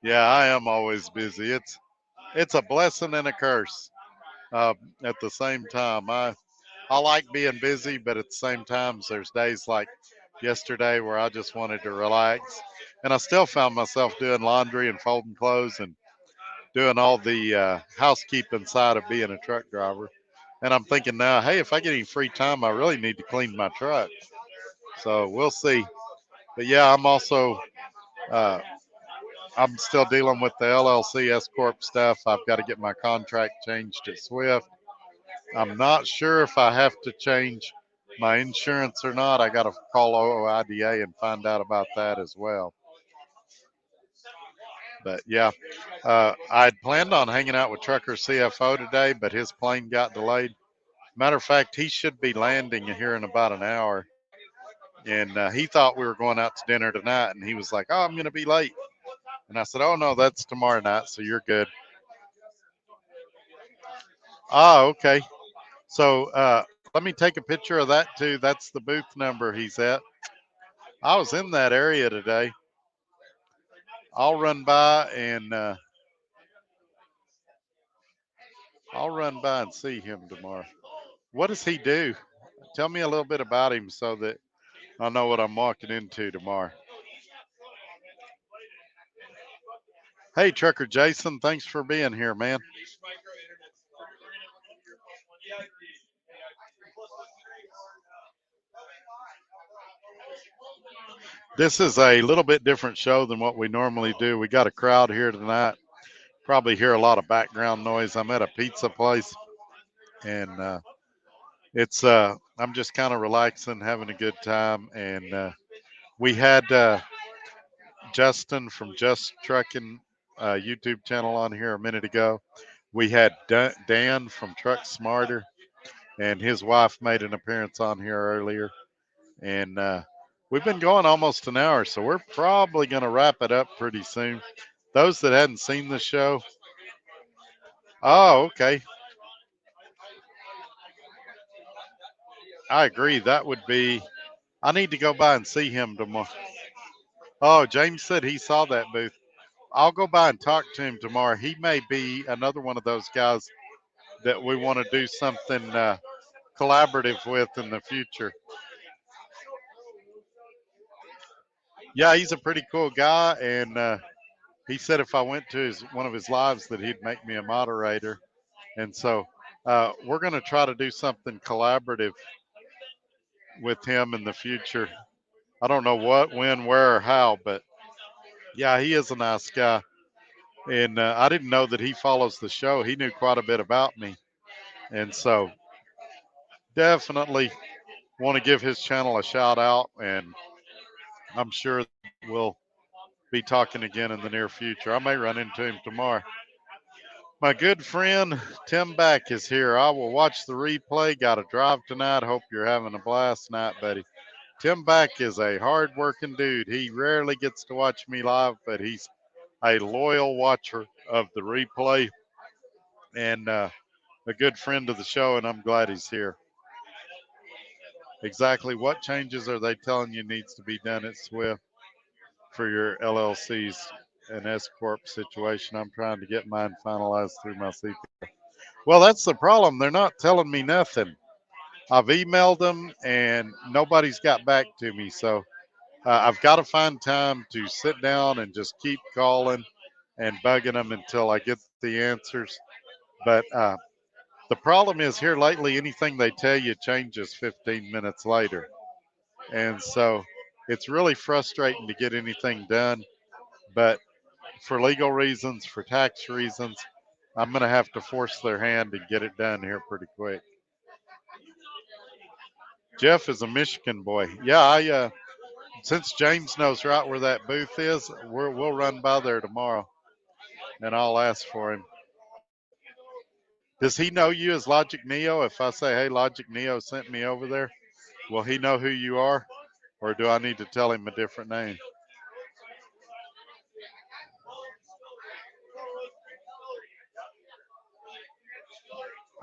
yeah, I am always busy. It's a blessing and a curse uh, at the same time. I like being busy, but at the same time, there's days like yesterday where I just wanted to relax, and I still found myself doing laundry and folding clothes and doing all the housekeeping side of being a truck driver. And I'm thinking now, hey, if I get any free time, I really need to clean my truck. So we'll see. But yeah, uh, I'm still dealing with the LLC S corp stuff. I've got to get my contract changed at Swift. I'm not sure if I have to change my insurance or not. I got to call OOIDA and find out about that as well. But yeah, I'd planned on hanging out with Trucker CFO today, but his plane got delayed. Matter of fact, he should be landing here in about an hour. And he thought we were going out to dinner tonight, and he was like, "Oh, I'm going to be late." And I said, "Oh no, that's tomorrow night, so you're good." Oh, okay. So let me take a picture of that too. That's the booth number he's at. I was in that area today. I'll run by and I'll run by and see him tomorrow. What does he do? Tell me a little bit about him so that I know what I'm walking into tomorrow. Hey, Trucker Jason, thanks for being here, man. This is a little bit different show than what we normally do. We got a crowd here tonight. Probably hear a lot of background noise. I'm at a pizza place, and I'm just kind of relaxing, having a good time. And we had Justin from Just Trucking YouTube channel on here a minute ago. We had Dan from Truck Smarter, and his wife made an appearance on here earlier. And we've been going almost an hour, so we're probably going to wrap it up pretty soon. Those that hadn't seen the show, oh, okay. I agree. That would be, I need to go by and see him tomorrow. Oh, James said he saw that booth. I'll go by and talk to him tomorrow. He may be another one of those guys that we want to do something collaborative with in the future. Yeah, he's a pretty cool guy, and he said if I went to one of his lives that he'd make me a moderator. And so we're going to try to do something collaborative with him in the future. I don't know what, when, where, or how, but yeah, he is a nice guy. And I didn't know that he follows the show. He knew quite a bit about me. And so definitely want to give his channel a shout out. And I'm sure we'll be talking again in the near future. I may run into him tomorrow. My good friend Tim Back is here. I will watch the replay. Got to drive tonight. Hope you're having a blast tonight, buddy. Tim Back is a hard-working dude. He rarely gets to watch me live, but he's a loyal watcher of the replay and a good friend of the show, and I'm glad he's here. Exactly what changes are they telling you needs to be done at Swift for your LLCs and S Corp situation? I'm trying to get mine finalized through my CPA. Well, that's the problem. They're not telling me nothing. I've emailed them and nobody's got back to me. So I've got to find time to sit down and just keep calling and bugging them until I get the answers. But the problem is here lately, anything they tell you changes 15 minutes later. And so it's really frustrating to get anything done. But for legal reasons, for tax reasons, I'm going to have to force their hand and get it done here pretty quick. Jeff is a Michigan boy. Yeah, since James knows right where that booth is, we'll run by there tomorrow and I'll ask for him. Does he know you as Logic Neo? If I say, hey, Logic Neo sent me over there, will he know who you are? Or do I need to tell him a different name?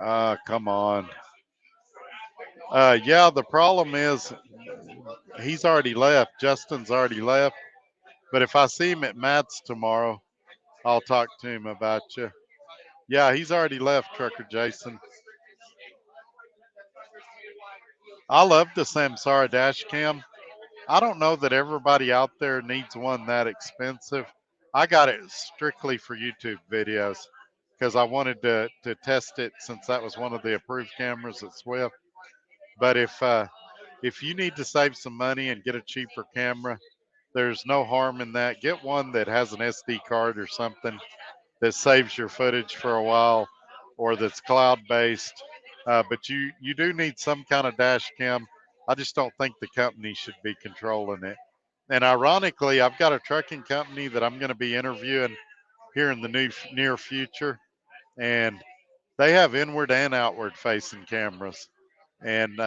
Come on. Yeah, the problem is he's already left. Justin's already left. But if I see him at Matt's tomorrow, I'll talk to him about you. Yeah, he's already left, Trucker Jason. I love the Samsara dash cam. I don't know that everybody out there needs one that expensive. I got it strictly for YouTube videos because I wanted to test it since that was one of the approved cameras at Swift. But if you need to save some money and get a cheaper camera, there's no harm in that. Get one that has an SD card or something that saves your footage for a while, or that's cloud based. But you do need some kind of dash cam. I just don't think the company should be controlling it. And ironically, I've got a trucking company that I'm going to be interviewing here in the near future, and they have inward and outward facing cameras. And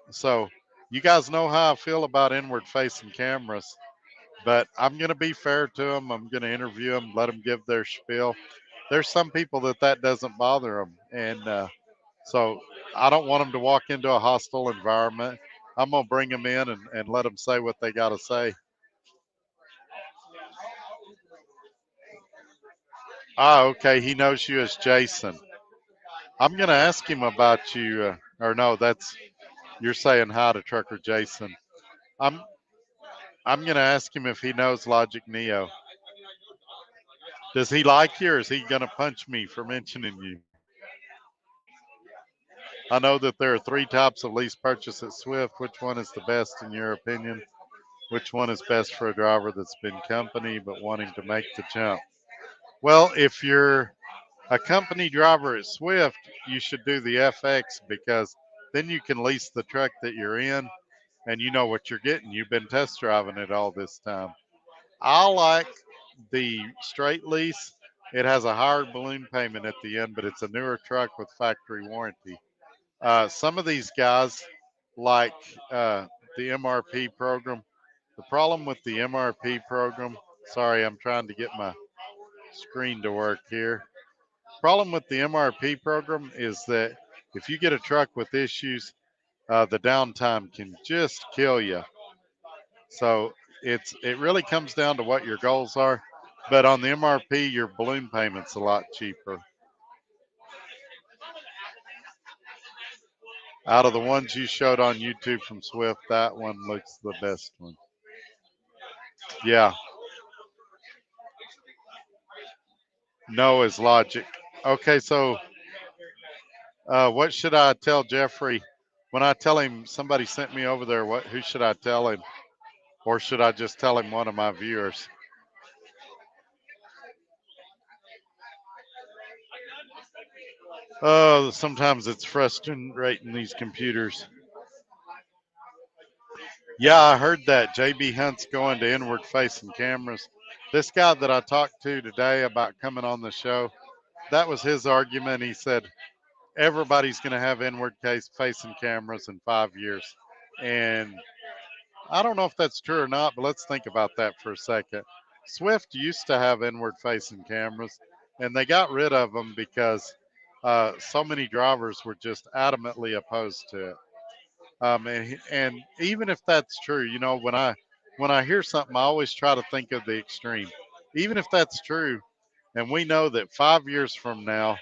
so you guys know how I feel about inward facing cameras, but I'm going to be fair to them. I'm going to interview them, let them give their spiel. There's some people that doesn't bother them. And so I don't want them to walk into a hostile environment. I'm going to bring them in and let them say what they got to say. Ah, okay. He knows you as Jason. I'm going to ask him about you. Or no, that's you're saying hi to Trucker Jason. I'm I'm going to ask him if he knows Logic Neo. Does he like you, or is he going to punch me for mentioning you? I know that there are three types of lease purchase at Swift. Which one is the best in your opinion? Which one is best for a driver that's been company but wanting to make the jump? Well, if you're a company driver at Swift, you should do the FX because then you can lease the truck that you're in and you know what you're getting. You've been test driving it all this time. I like the straight lease. It has a higher balloon payment at the end, but it's a newer truck with factory warranty. Some of these guys like the MRP program. The problem with the MRP program, sorry, I'm trying to get my screen to work here. Problem with the MRP program is that if you get a truck with issues, the downtime can just kill you. So it really comes down to what your goals are. But on the MRP, your balloon payment's a lot cheaper. Out of the ones you showed on YouTube from Swift, that one looks the best one. Yeah, no is logic. Okay, so what should I tell Jeffrey when I tell him somebody sent me over there? Who should I tell him, or should I just tell him one of my viewers? Oh, sometimes it's frustrating these computers. Yeah, I heard that JB Hunt's going to inward facing cameras. This guy that I talked to today about coming on the show, that was his argument. He said everybody's going to have inward case facing cameras in 5 years. And I don't know if that's true or not, but let's think about that for a second. Swift used to have inward facing cameras, and they got rid of them because so many drivers were just adamantly opposed to it. And even if that's true, you know, when I hear something, I always try to think of the extreme. Even if that's true, and we know that 5 years from now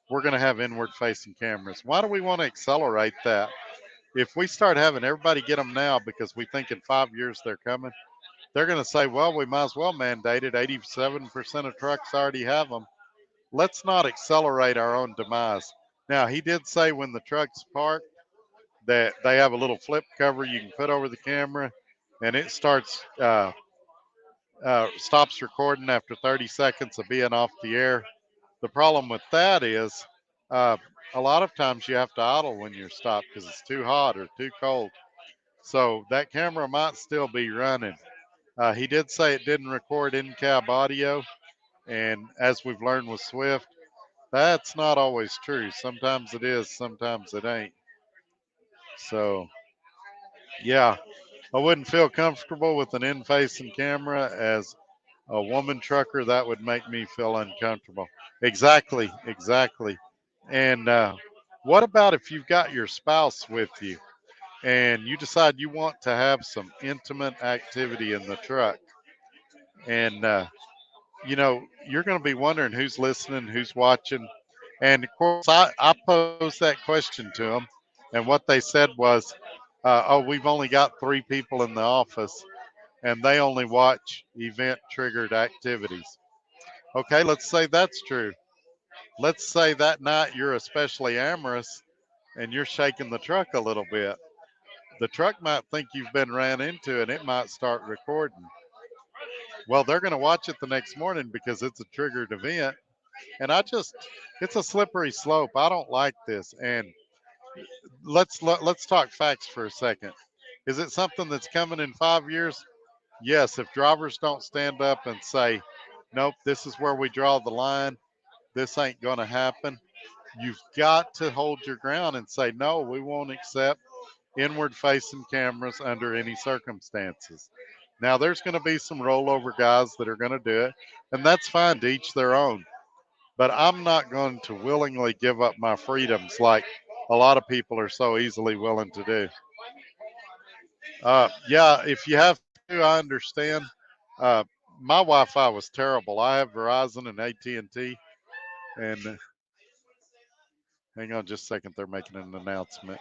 we're going to have inward facing cameras, why do we want to accelerate that? If we start having everybody get them now because we think in 5 years they're coming, they're going to say, well, we might as well mandate it. 87% of trucks already have them. Let's not accelerate our own demise. Now, he did say when the truck's parked that they have a little flip cover you can put over the camera, and it stops recording after 30 seconds of being off the air. The problem with that is uh, a lot of times you have to idle when you're stopped because it's too hot or too cold. So that camera might still be running. He did say it didn't record in-cab audio, and as we've learned with Swift, that's not always true. Sometimes it is, sometimes it ain't. So, yeah, I wouldn't feel comfortable with an in-facing camera as a woman trucker. That would make me feel uncomfortable. Exactly, exactly. And What about if you've got your spouse with you and you decide you want to have some intimate activity in the truck? And, you're going to be wondering who's listening, who's watching. And of course, I posed that question to them. And what they said was, oh, we've only got 3 people in the office and they only watch event triggered activities. Okay, let's say that's true. Let's say that night you're especially amorous and you're shaking the truck a little bit. The truck might think you've been ran into and it might start recording. Well, they're going to watch it the next morning because it's a triggered event. And it's a slippery slope. I don't like this. And let's talk facts for a second. Is it something that's coming in 5 years? Yes. If drivers don't stand up and say, nope, this is where we draw the line, this ain't going to happen. You've got to hold your ground and say, no, we won't accept inward facing cameras under any circumstances. Now, there's going to be some rollover guys that are going to do it, and that's fine, to each their own. But I'm not going to willingly give up my freedoms like a lot of people are so easily willing to do. Yeah, if you have to, I understand. Uh, my Wi-Fi was terrible. I have Verizon and AT&T, and T, and hang on just a second. They're making an announcement.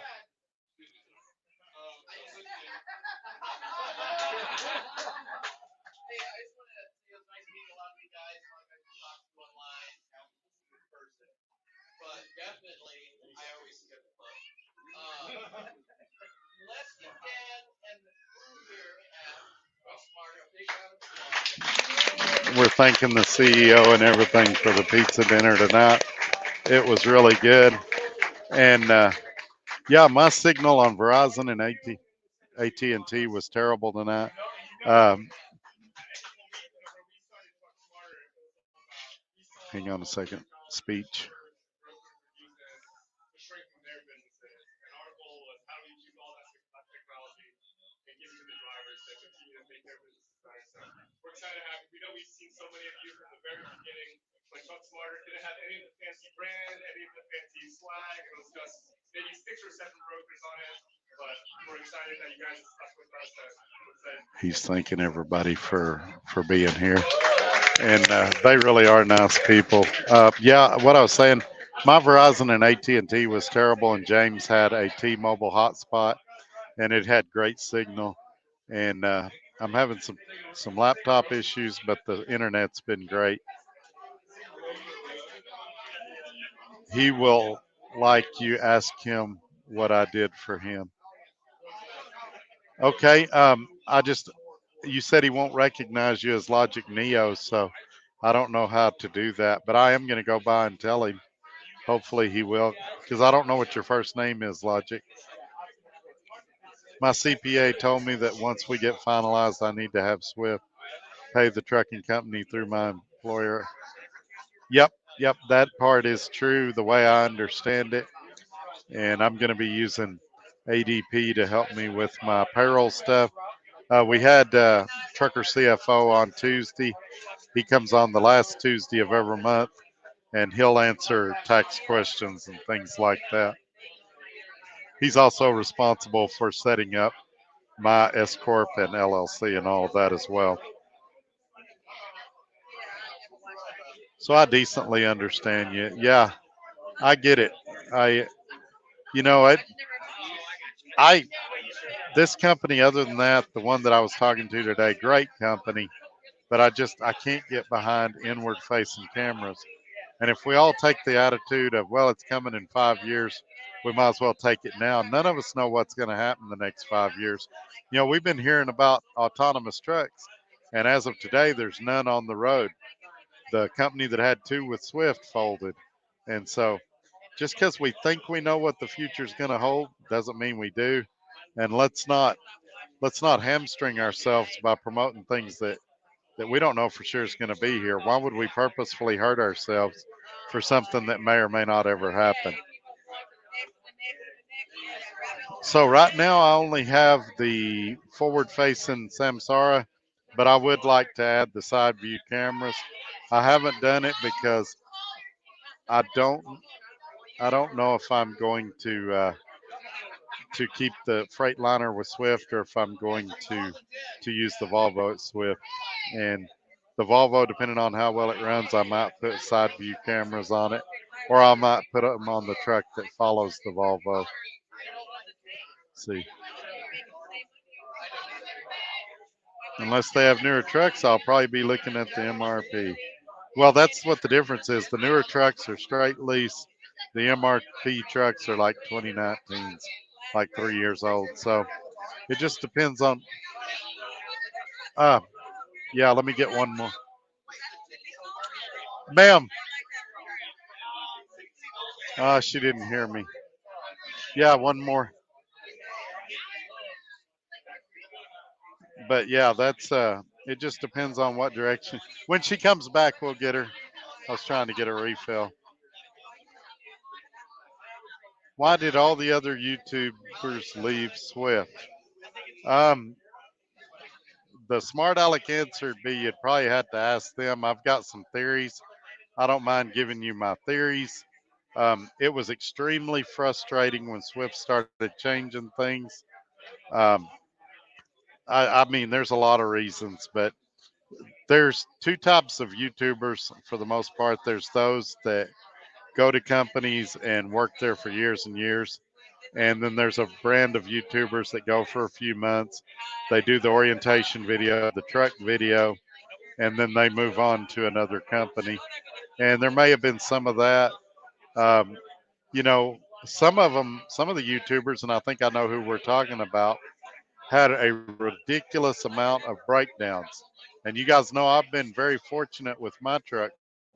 We're thanking the CEO and everything for the pizza dinner tonight. It was really good. And yeah, my signal on Verizon and AT&T was terrible tonight. Um, hang on a second. Speech. We're excited to have you. We know we've seen so many of you from the very beginning. When Truck Smarter didn't have any of the fancy brand, any of the fancy swag. It was just maybe 6 or 7 brokers on it. But we're excited that you guys are stuck with us. He's thanking everybody for being here, and they really are nice people. Yeah, what I was saying, my Verizon and AT&T was terrible, and James had a T-Mobile hotspot, and it had great signal. And I'm having some laptop issues, but the internet's been great. He will like you ask him what I did for him. Okay, you said he won't recognize you as Logic Neo, so I don't know how to do that, but I am going to go by and tell him. Hopefully he will, because I don't know what your first name is, Logic. My CPA told me that once we get finalized, I need to have Swift pay the trucking company through my employer. Yep, yep, that part is true the way I understand it. And I'm going to be using ADP to help me with my payroll stuff. We had Trucker CFO on Tuesday. He comes on the last Tuesday of every month, and he'll answer tax questions and things like that. He's also responsible for setting up my S Corp and LLC and all of that as well. So I decently understand you. Yeah, I get it. I, you know, I, this company, other than that, the one that I was talking to today, great company, but I can't get behind inward facing cameras. And if we all take the attitude of, well, it's coming in 5 years, we might as well take it now. None of us know what's going to happen the next 5 years. We've been hearing about autonomous trucks, and as of today, there's none on the road. The company that had 2 with Swift folded. And so just because we think we know what the future is going to hold doesn't mean we do. And let's not hamstring ourselves by promoting things that we don't know for sure is going to be here. Why would we purposefully hurt ourselves for something that may or may not ever happen? So right now I only have the forward facing Samsara, but I would like to add the side view cameras. I haven't done it because I don't I don't know if I'm going to keep the Freightliner with Swift or if I'm going to use the Volvo at Swift. And the Volvo, depending on how well it runs, I might put side view cameras on it, or I might put them on the truck that follows the Volvo. See, unless they have newer trucks, I'll probably be looking at the MRP. Well, that's what the difference is. The newer trucks are straight lease. The MRP trucks are like 2019s, like 3 years old. So it just depends on. Uh, yeah, let me get one more. Ma'am. She didn't hear me. Yeah, one more. But yeah, that's it just depends on what direction. When she comes back, we'll get her. I was trying to get a refill. Why did all the other YouTubers leave Swift? Um, the smart aleck answer would be you'd probably have to ask them. I've got some theories. I don't mind giving you my theories. It was extremely frustrating when Swift started changing things. Um, I mean, there's a lot of reasons, but there's two types of YouTubers for the most part. There's those that go to companies and work there for years and years. And then there's a brand of YouTubers that go for a few months. They do the orientation video, the truck video, and then they move on to another company. And there may have been some of that. Um, you know, some of them, some of the YouTubers, and I think I know who we're talking about, had a ridiculous amount of breakdowns. And you guys know I've been very fortunate with my truck.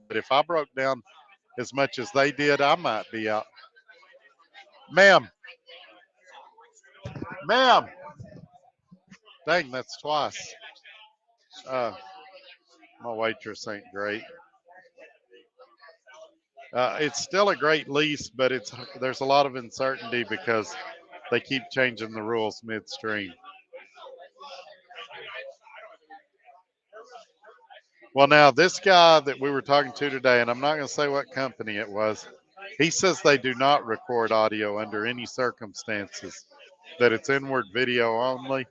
But if I broke down as much as they did, I might be out. Ma'am, ma'am, dang, that's twice. Uh, my waitress ain't great. It's still a great lease, but it's there's a lot of uncertainty because they keep changing the rules midstream. Well, now this guy that we were talking to today, and I'm not going to say what company it was, he says they do not record audio under any circumstances, that it's inward video only.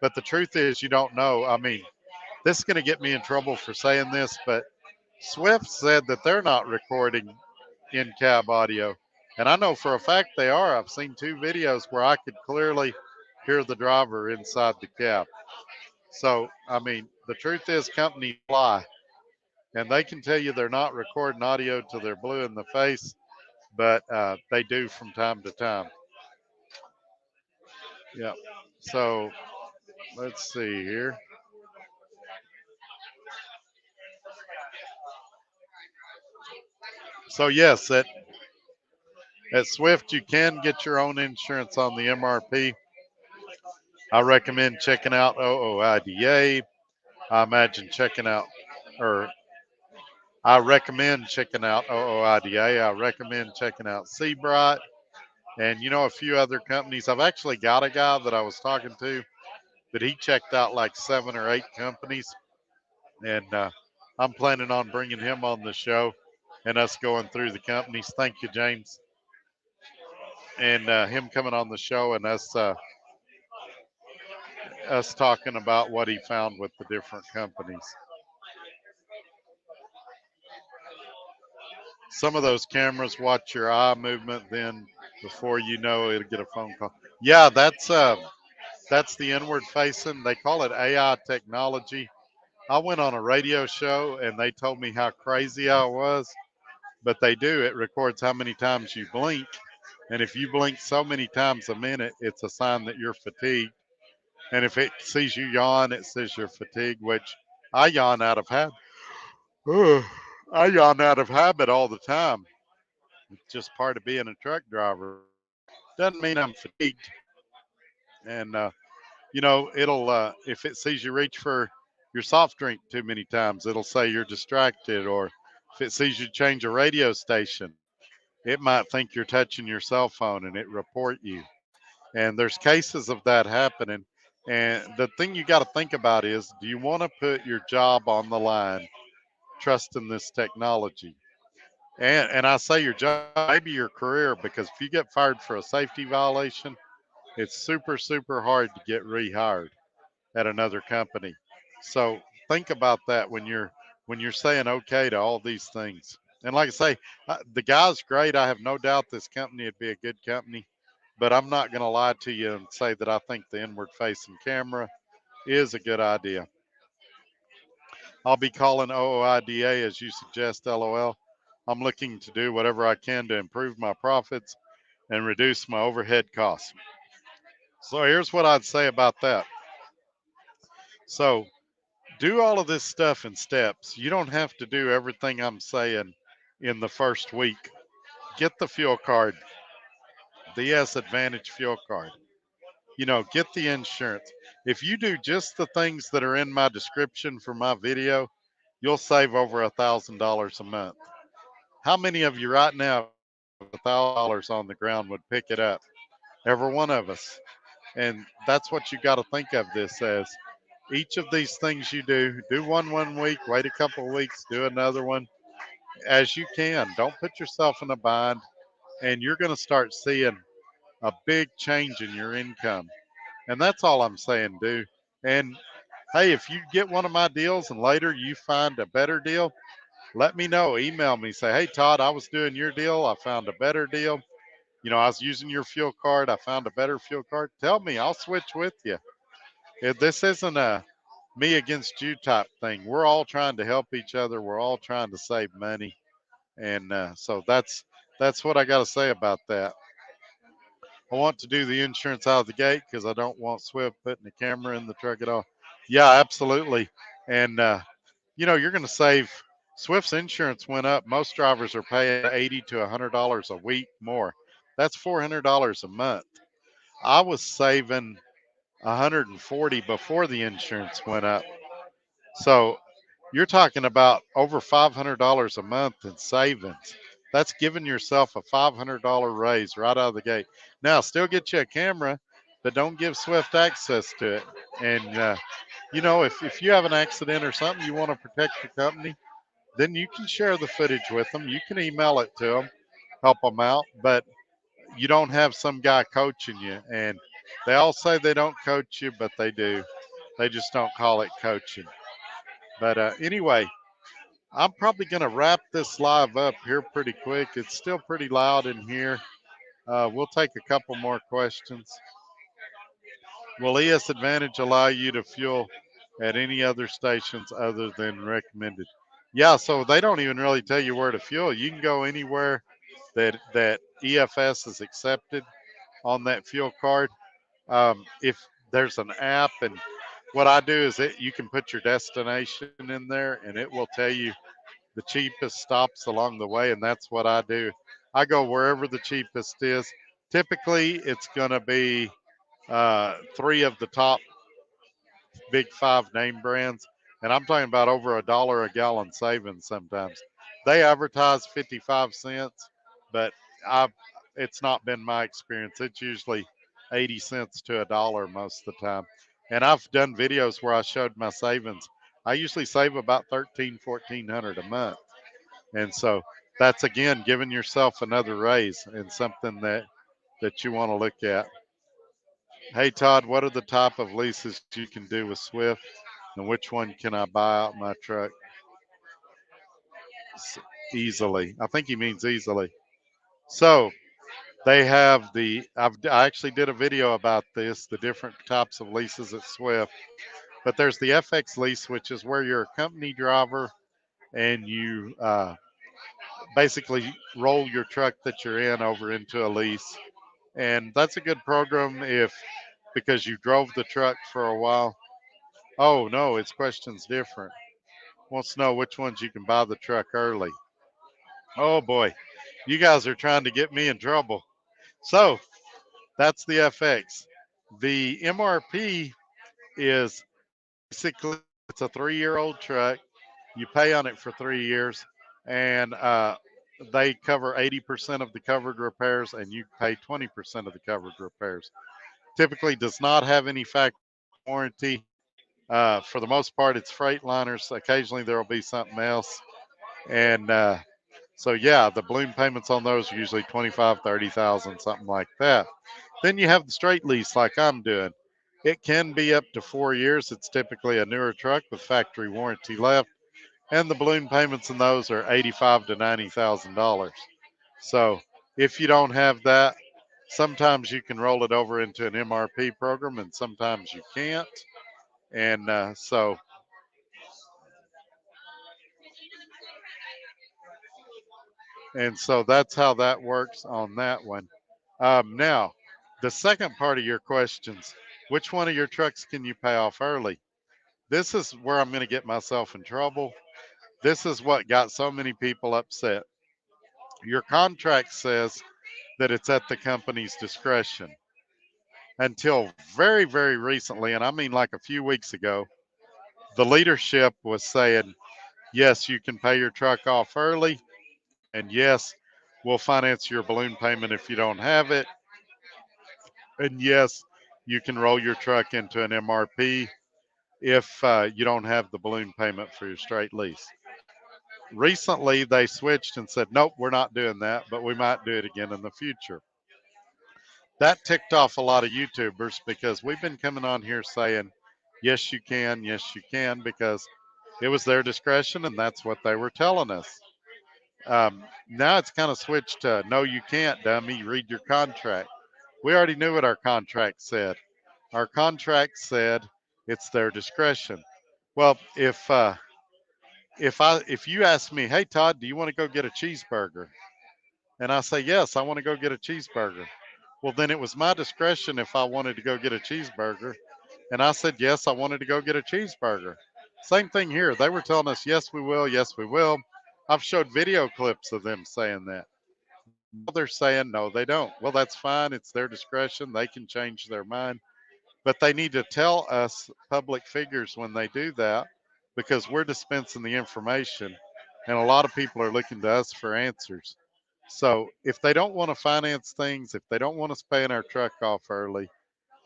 But the truth is, you don't know. I mean, this is going to get me in trouble for saying this, but Swift said that they're not recording in cab audio. And I know for a fact they are. I've seen two videos where I could clearly hear the driver inside the cab. So, I mean, the truth is, companies lie. And they can tell you they're not recording audio till they're blue in the face, but they do from time to time. Yeah. So, let's see here. So, yes, at Swift, you can get your own insurance on the MRP. I recommend checking out OOIDA. I imagine checking out, or I recommend checking out OOIDA. I recommend checking out Seabright and, a few other companies. I've actually got a guy that I was talking to that he checked out like 7 or 8 companies. And I'm planning on bringing him on the show and us going through the companies. Thank you, James. And him coming on the show and us talking about what he found with the different companies. Some of those cameras watch your eye movement, then before you know it'll get a phone call. Yeah, that's the inward facing. They call it AI technology. I went on a radio show and they told me how crazy I was, but they do. It records how many times you blink. And if you blink so many times a minute, it's a sign that you're fatigued. And if it sees you yawn, it says you're fatigued, which I yawn out of habit. I yawn out of habit all the time. It's just part of being a truck driver. Doesn't mean I'm fatigued. And it'll if it sees you reach for your soft drink too many times, it'll say you're distracted. Or if it sees you change a radio station, it might think you're touching your cell phone and it report you. And there's cases of that happening. And the thing you got to think about is, do you want to put your job on the line trusting this technology? And I say your job, maybe your career, because if you get fired for a safety violation, it's super, super hard to get rehired at another company. So think about that when you're saying okay to all these things. And like I say, the guy's great. I have no doubt this company would be a good company, but I'm not going to lie to you and say that I think the inward facing camera is a good idea. I'll be calling OOIDA as you suggest, LOL. I'm looking to do whatever I can to improve my profits and reduce my overhead costs. So here's what I'd say about that. So do all of this stuff in steps. You don't have to do everything I'm saying in the first week. Get the fuel card, the S Advantage fuel card. Get the insurance. If you do just the things that are in my description for my video, you'll save over $1,000 a month. How many of you right now, $1,000 on the ground, would pick it up? Every one of us. And that's what you got to think of this as. Each of these things you do one week, wait a couple of weeks, do another one as you can. Don't put yourself in a bind, and you're going to start seeing a big change in your income. And that's all I'm saying, do. And hey, if you get one of my deals and later you find a better deal, let me know. Email me. Say, hey, Todd, I was doing your deal. I found a better deal. I was using your fuel card. I found a better fuel card. Tell me. I'll switch with you. This isn't a me against you type thing. We're all trying to help each other. We're all trying to save money. And so that's what I got to say about that. I want to do the insurance out of the gate because I don't want Swift putting the camera in the truck at all. Yeah, absolutely. And you're going to save. Swift's insurance went up. Most drivers are paying $80 to $100 a week more. That's $400 a month. I was saving 140 before the insurance went up. So you're talking about over $500 a month in savings. That's giving yourself a $500 raise right out of the gate. Now, still get you a camera, but don't give Swift access to it. And, if you have an accident or something, you want to protect your company, then you can share the footage with them. You can email it to them, help them out, but you don't have some guy coaching you. And they all say they don't coach you, but they do. They just don't call it coaching. But anyway, I'm probably going to wrap this live up here pretty quick. It's still pretty loud in here. We'll take a couple more questions. Will ES Advantage allow you to fuel at any other stations other than recommended? Yeah, so they don't even really tell you where to fuel. You can go anywhere that EFS is accepted on that fuel card. If there's an app, and what I do is you can put your destination in there and it will tell you the cheapest stops along the way, and that's what I do. I go wherever the cheapest is. Typically, it's going to be three of the top big five name brands, and I'm talking about over $1 a gallon savings sometimes. They advertise 55 cents, but I it's not been my experience. It's usually 80 cents to $1 most of the time. And I've done videos where I showed my savings. I usually save about 1400 a month. And so that's again giving yourself another raise and something that you want to look at. Hey Todd, what are the type of leases you can do with Swift, and which one can I buy out my truck easily? I think he means easily. So they have I actually did a video about this, the different types of leases at Swift. But there's the FX lease, which is where you're a company driver and you basically roll your truck that you're in over into a lease. And that's a good program if because you drove the truck for a while. Oh no, its question's different. Wants to know which ones you can buy the truck early. Oh boy, you guys are trying to get me in trouble. So that's the FX. The MRP is basically it's a 3-year-old truck. You pay on it for 3 years, and they cover 80% of the covered repairs, and you pay 20% of the covered repairs. Typically, does not have any factory warranty. For the most part, it's Freightliners. Occasionally, there will be something else, and So yeah, the balloon payments on those are usually 25, 30,000, something like that. Then you have the straight lease like I'm doing. It can be up to 4 years. It's typically a newer truck with factory warranty left, and the balloon payments in those are 85 to $90,000. So if you don't have that, sometimes you can roll it over into an MRP program, and sometimes you can't. And so that's how that works on that one. Now, the second part of your questions: which one of your trucks can you pay off early? This is where I'm going to get myself in trouble. This is what got so many people upset. Your contract says that it's at the company's discretion. Until very, very recently, and I mean like a few weeks ago, the leadership was saying, yes, you can pay your truck off early, and yes, we'll finance your balloon payment if you don't have it, and yes, you can roll your truck into an MRP if you don't have the balloon payment for your straight lease. Recently, they switched and said, nope, we're not doing that, but we might do it again in the future. That ticked off a lot of YouTubers because we've been coming on here saying, yes, you can, because it was their discretion and that's what they were telling us. Now it's kind of switched to, no, you can't, dummy, read your contract. We already knew what our contract said. Our contract said it's their discretion. Well, if you ask me, hey Todd, do you want to go get a cheeseburger? And I say, yes, I want to go get a cheeseburger. Well, then it was my discretion if I wanted to go get a cheeseburger. And I said, yes, I wanted to go get a cheeseburger. Same thing here. They were telling us, yes, we will. Yes, we will. I've showed video clips of them saying that. Now they're saying, no, they don't. Well, that's fine. It's their discretion. They can change their mind. But they need to tell us public figures when they do that because we're dispensing the information. And a lot of people are looking to us for answers. So if they don't want to finance things, if they don't want us paying our truck off early,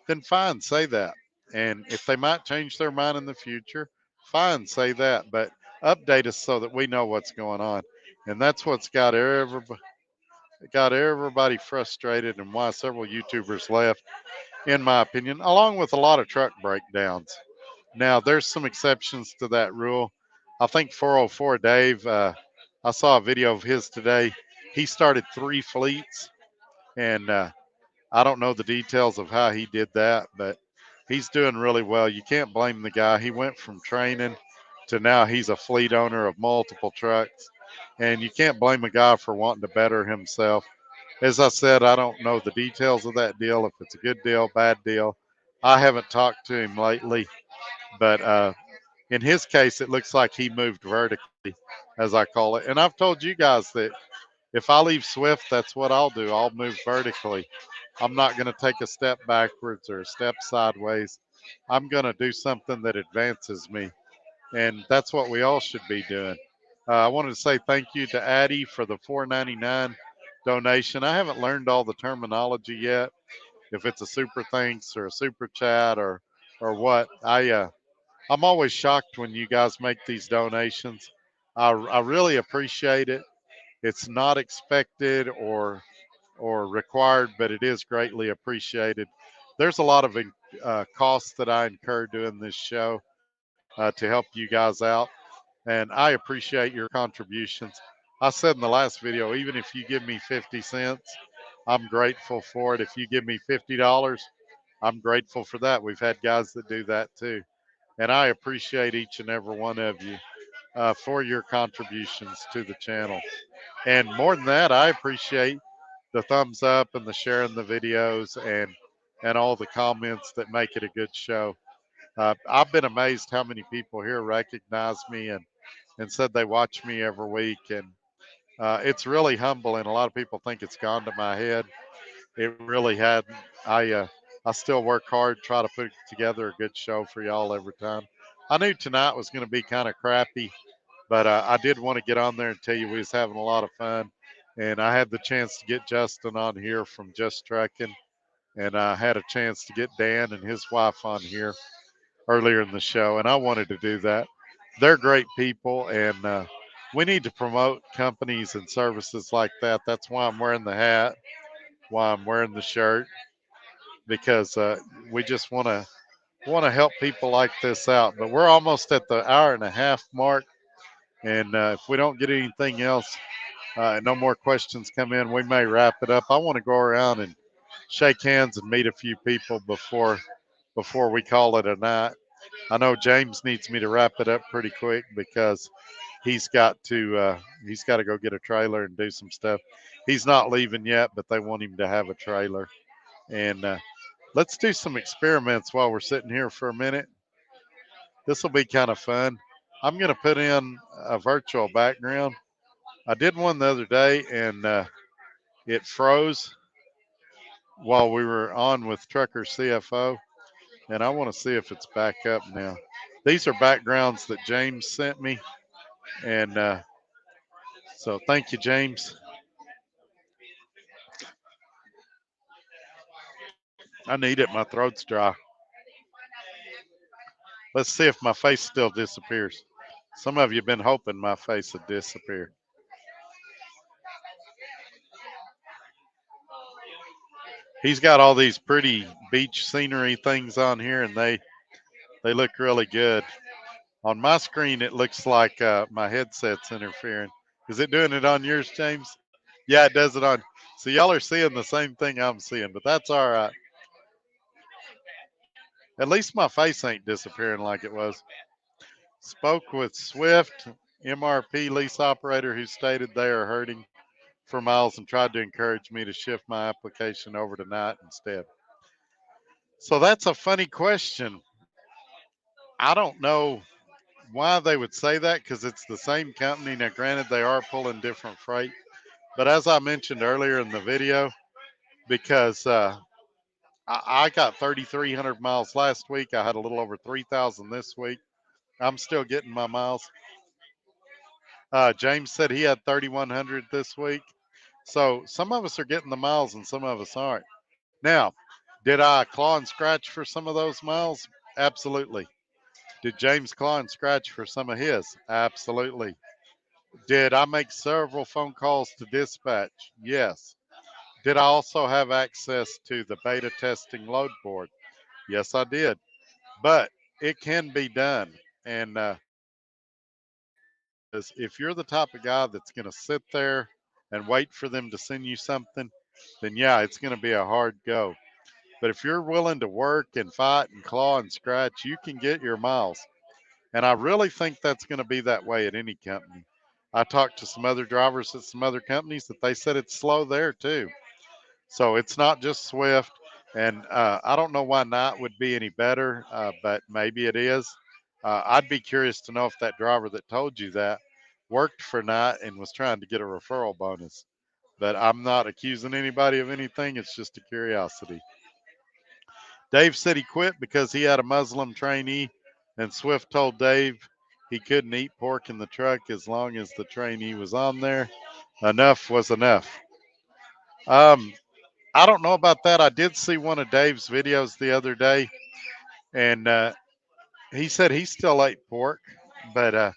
then fine, say that. And if they might change their mind in the future, fine, say that. But update us so that we know what's going on. And that's what's got everybody frustrated and why several YouTubers left, in my opinion, along with a lot of truck breakdowns. Now, there's some exceptions to that rule. I think 404 Dave, I saw a video of his today. He started 3 fleets, and I don't know the details of how he did that, but he's doing really well. You can't blame the guy. He went from training to now he's a fleet owner of multiple trucks, and you can't blame a guy for wanting to better himself. As I said, I don't know the details of that deal, if it's a good deal, bad deal. I haven't talked to him lately, but in his case, it looks like he moved vertically, as I call it. And I've told you guys that if I leave Swift, that's what I'll do. I'll move vertically. I'm not going to take a step backwards or a step sideways. I'm going to do something that advances me. And that's what we all should be doing. I wanted to say thank you to Addie for the $4.99 donation. I haven't learned all the terminology yet, if it's a super thanks or a super chat or what. I'm always shocked when you guys make these donations. I really appreciate it. It's not expected or required, but it is greatly appreciated. There's a lot of costs that I incur doing this show to help you guys out, and I appreciate your contributions. I said in the last video, even if you give me 50 cents, I'm grateful for it. If you give me $50, I'm grateful for that. We've had guys that do that too. And I appreciate each and every one of you for your contributions to the channel. And more than that, I appreciate the thumbs up and the sharing the videos and all the comments that make it a good show. I've been amazed how many people here recognize me and said they watch me every week. And it's really humbling. A lot of people think it's gone to my head. It really hadn't. I still work hard, try to put together a good show for y'all every time. I knew tonight was going to be kind of crappy, but I did want to get on there and tell you we was having a lot of fun. And I had the chance to get Justin on here from Just Trucking, and I had a chance to get Dan and his wife on here earlier in the show, and I wanted to do that. They're great people, and we need to promote companies and services like that. That's why I'm wearing the hat, why I'm wearing the shirt, because we just want to help people like this out. But we're almost at the hour and a half mark, and if we don't get anything else, no more questions come in, we may wrap it up. I want to go around and shake hands and meet a few people before we call it a night. I know James needs me to wrap it up pretty quick because he's got to go get a trailer and do some stuff. He's not leaving yet, but they want him to have a trailer. And let's do some experiments while we're sitting here for a minute. This will be kind of fun. I'm going to put in a virtual background. I did one the other day and it froze while we were on with Trucker CFO. And I want to see if it's back up now. These are backgrounds that James sent me. And so thank you, James. I need it. My throat's dry. Let's see if my face still disappears. Some of you have been hoping my face would disappear. He's got all these pretty beach scenery things on here, and they look really good. On my screen, it looks like my headset's interfering. Is it doing it on yours, James? Yeah, it does it on. So y'all are seeing the same thing I'm seeing, but that's all right. At least my face ain't disappearing like it was. Spoke with Swift, MRP lease operator, who stated they are hurting for miles and tried to encourage me to shift my application over to night instead. So that's a funny question. I don't know why they would say that because it's the same company. Now, granted, they are pulling different freight, but as I mentioned earlier in the video, because I got 3,300 miles last week, I had a little over 3,000 this week. I'm still getting my miles. James said he had 3,100 this week. So some of us are getting the miles and some of us aren't. Now, did I claw and scratch for some of those miles? Absolutely. Did James claw and scratch for some of his? Absolutely. Did I make several phone calls to dispatch? Yes. Did I also have access to the beta testing load board? Yes, I did. But it can be done. And if you're the type of guy that's going to sit there and wait for them to send you something, then yeah, it's going to be a hard go. But if you're willing to work and fight and claw and scratch, you can get your miles. And I really think that's going to be that way at any company. I talked to some other drivers at some other companies that they said it's slow there too. So it's not just Swift. And I don't know why night would be any better, but maybe it is. I'd be curious to know if that driver that told you that worked for night and was trying to get a referral bonus. But I'm not accusing anybody of anything. It's just a curiosity. Dave said he quit because he had a Muslim trainee, and Swift told Dave he couldn't eat pork in the truck as long as the trainee was on there. Enough was enough. Um, I don't know about that. I did see one of Dave's videos the other day, and he said he still ate pork, but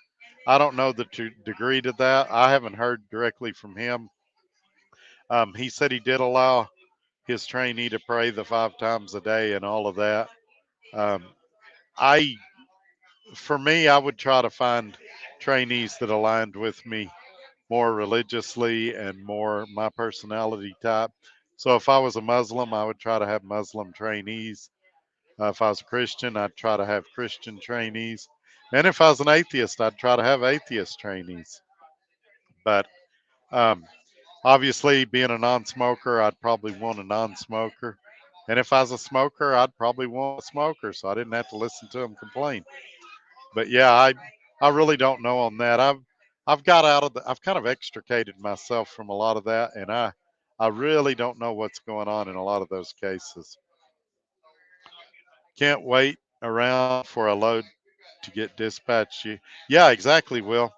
I don't know the degree to that. I haven't heard directly from him. He said he did allow his trainee to pray the 5 times a day and all of that. Um, I For me, I would try to find trainees that aligned with me more religiously and more my personality type. So if I was a Muslim, I would try to have Muslim trainees. If I was a Christian, I'd try to have Christian trainees. And if I was an atheist, I'd try to have atheist trainees. But um, obviously, being a non smoker, I'd probably want a non smoker. And if I was a smoker, I'd probably want a smoker so I didn't have to listen to them complain. But yeah, I really don't know on that. I've got out of I've kind of extricated myself from a lot of that, and I really don't know what's going on in a lot of those cases. Can't wait around for a load to get dispatched. Yeah, exactly, Will.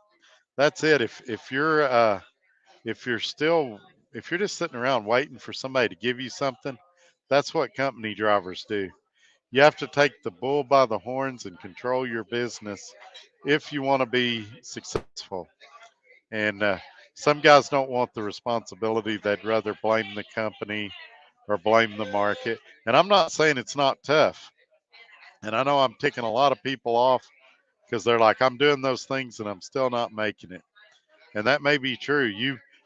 That's it. If you're still if you're just sitting around waiting for somebody to give you something, that's what company drivers do. You have to take the bull by the horns and control your business if you want to be successful. And some guys don't want the responsibility. They'd rather blame the company or blame the market. And I'm not saying it's not tough. And I know I'm ticking a lot of people off because they're like, I'm doing those things and I'm still not making it. And that may be true.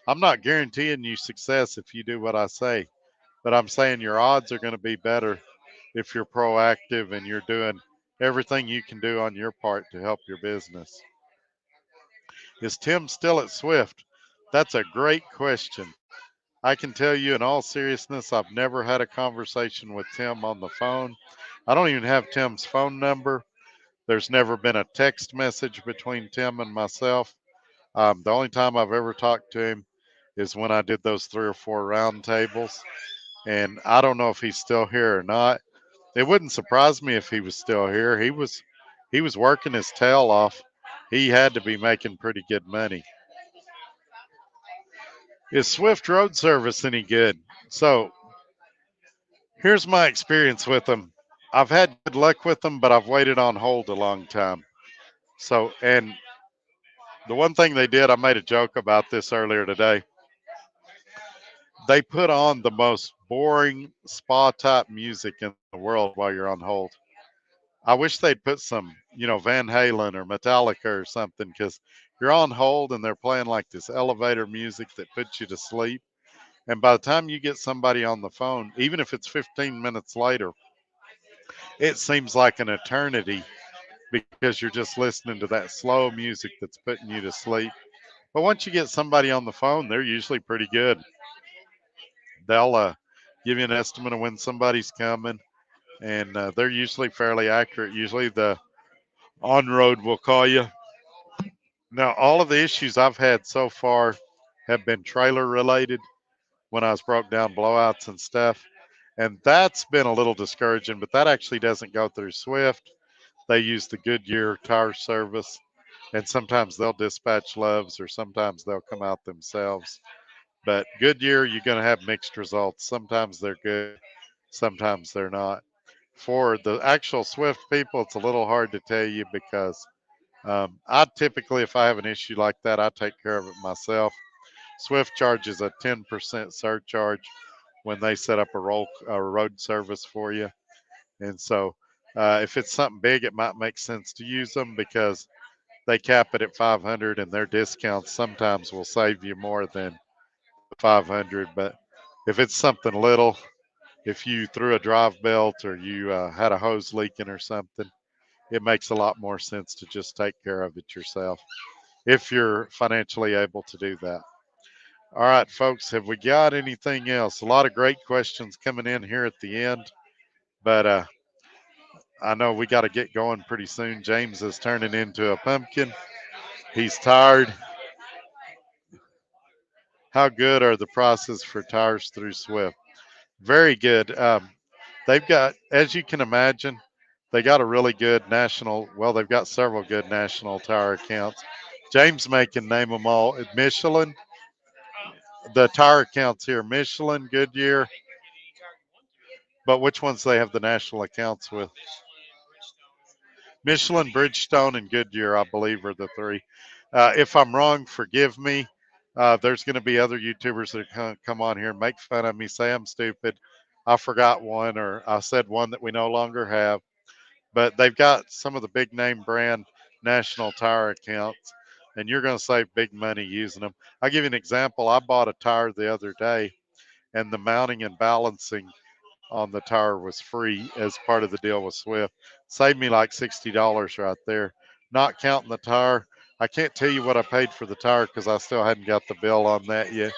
I'm not guaranteeing you success if you do what I say, but I'm saying your odds are going to be better if you're proactive and you're doing everything you can do on your part to help your business. Is Tim still at Swift? That's a great question. I can tell you in all seriousness, I've never had a conversation with Tim on the phone. I don't even have Tim's phone number. There's never been a text message between Tim and myself. The only time I've ever talked to him is when I did those 3 or 4 round tables. And I don't know if he's still here or not. It wouldn't surprise me if he was still here. He was working his tail off. He had to be making pretty good money. Is Swift Road Service any good? So here's my experience with them. I've had good luck with them, but I've waited on hold a long time. So, and the one thing they did, I made a joke about this earlier today. They put on the most boring spa type music in the world while you're on hold. I wish they'd put some, Van Halen or Metallica or something, because you're on hold and they're playing like this elevator music that puts you to sleep. And by the time you get somebody on the phone, even if it's 15 minutes later, it seems like an eternity because you're just listening to that slow music that's putting you to sleep. But once you get somebody on the phone, they're usually pretty good. They'll give you an estimate of when somebody's coming, and they're usually fairly accurate. Usually the on road will call you. Now, all of the issues I've had so far have been trailer related when I was broke down blowouts and stuff. And that's been a little discouraging, but that actually doesn't go through Swift. They use the Goodyear tire service, and sometimes they'll dispatch Loves or sometimes they'll come out themselves. But Goodyear, you're going to have mixed results. Sometimes they're good, sometimes they're not. For the actual Swift people, it's a little hard to tell you because I typically, if I have an issue like that, I take care of it myself. Swift charges a 10% surcharge when they set up a road service for you. And so if it's something big, it might make sense to use them because they cap it at 500 and their discounts sometimes will save you more than 500. But if it's something little, if you threw a drive belt or you had a hose leaking or something, it makes a lot more sense to just take care of it yourself if you're financially able to do that. All right, folks, have we got anything else? A lot of great questions coming in here at the end, but I know we got to get going pretty soon. James is turning into a pumpkin. He's tired. How good are the prices for tires through Swift? Very good. They've got, as you can imagine, they got a really good national, well, they've got several good national tire accounts. James may can name them all. Michelin, the tire accounts here, Michelin, Goodyear, but which ones they have the national accounts with? Michelin, Bridgestone, and Goodyear, I believe, are the three. If I'm wrong, forgive me. There's going to be other YouTubers that come on here and make fun of me, say I'm stupid. I forgot one, or I said one that we no longer have. But they've got some of the big name brand national tire accounts, and you're going to save big money using them. I'll give you an example. I bought a tire the other day, and the mounting and balancing on the tire was free as part of the deal with Swift. Saved me like $60 right there. Not counting the tire. I can't tell you what I paid for the tire because I still hadn't got the bill on that yet.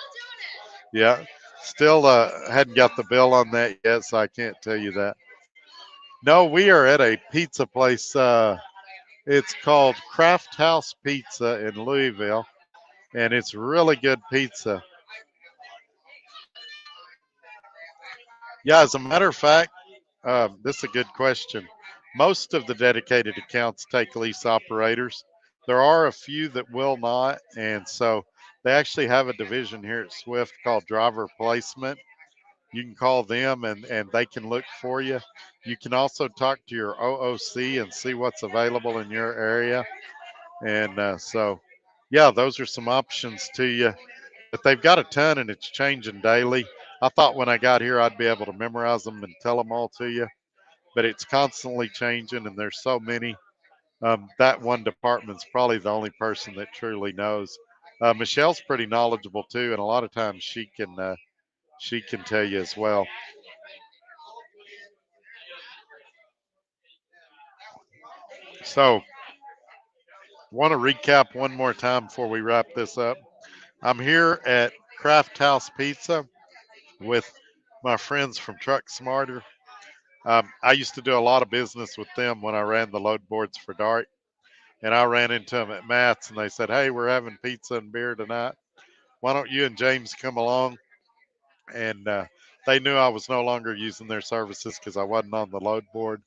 Yeah, still hadn't got the bill on that yet, so I can't tell you that. No, we are at a pizza place. It's called Craft House Pizza in Louisville, and it's really good pizza. Yeah, as a matter of fact, this is a good question. Most of the dedicated accounts take lease operators. There are a few that will not, and so they actually have a division here at Swift called driver placement. You can call them and they can look for you. You can also talk to your OOC and see what's available in your area. And so yeah, those are some options to you. But they've got a ton and it's changing daily. I thought when I got here I'd be able to memorize them and tell them all to you, but it's constantly changing and there's so many. That one department's probably the only person that truly knows. Michelle's pretty knowledgeable too, and a lot of times she can tell you as well. So, want to recap one more time before we wrap this up. I'm here at Craft House Pizza with my friends from Truck Smarter. I used to do a lot of business with them when I ran the load boards for Dart, and I ran into them at Matt's, and they said, "Hey, we're having pizza and beer tonight. Why don't you and James come along?" And they knew I was no longer using their services because I wasn't on the load board,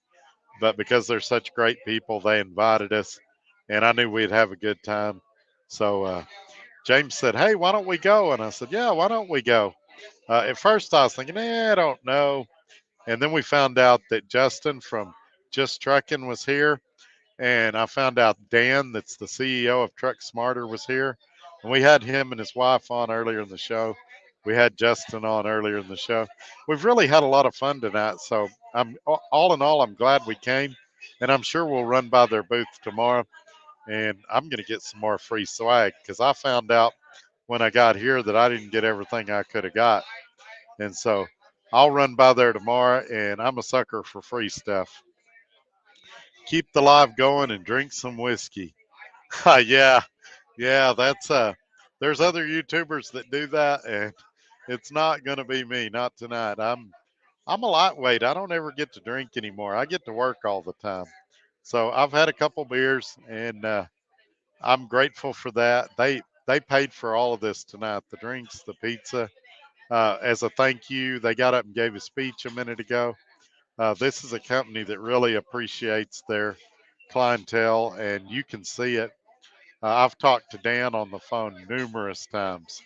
but because they're such great people, they invited us, and I knew we'd have a good time. So James said, "Hey, why don't we go?" And I said, "Yeah, why don't we go?" At first, I was thinking, I don't know. And then we found out that Justin from Just Trucking was here. And I found out Dan, that's the CEO of Truck Smarter, was here. And we had him and his wife on earlier in the show. We had Justin on earlier in the show. We've really had a lot of fun tonight. So I'm all in all, I'm glad we came. And I'm sure we'll run by their booth tomorrow. And I'm going to get some more free swag because I found out when I got here that I didn't get everything I could have got. And so I'll run by there tomorrow, and I'm a sucker for free stuff. Keep the live going and drink some whiskey. Yeah, yeah, that's there's other YouTubers that do that, and it's not gonna be me, not tonight. I'm a lightweight. I don't ever get to drink anymore. I get to work all the time. So I've had a couple beers, and I'm grateful for that. They paid for all of this tonight, the drinks, the pizza. As a thank you, they got up and gave a speech a minute ago. This is a company that really appreciates their clientele, and you can see it. I've talked to Dan on the phone numerous times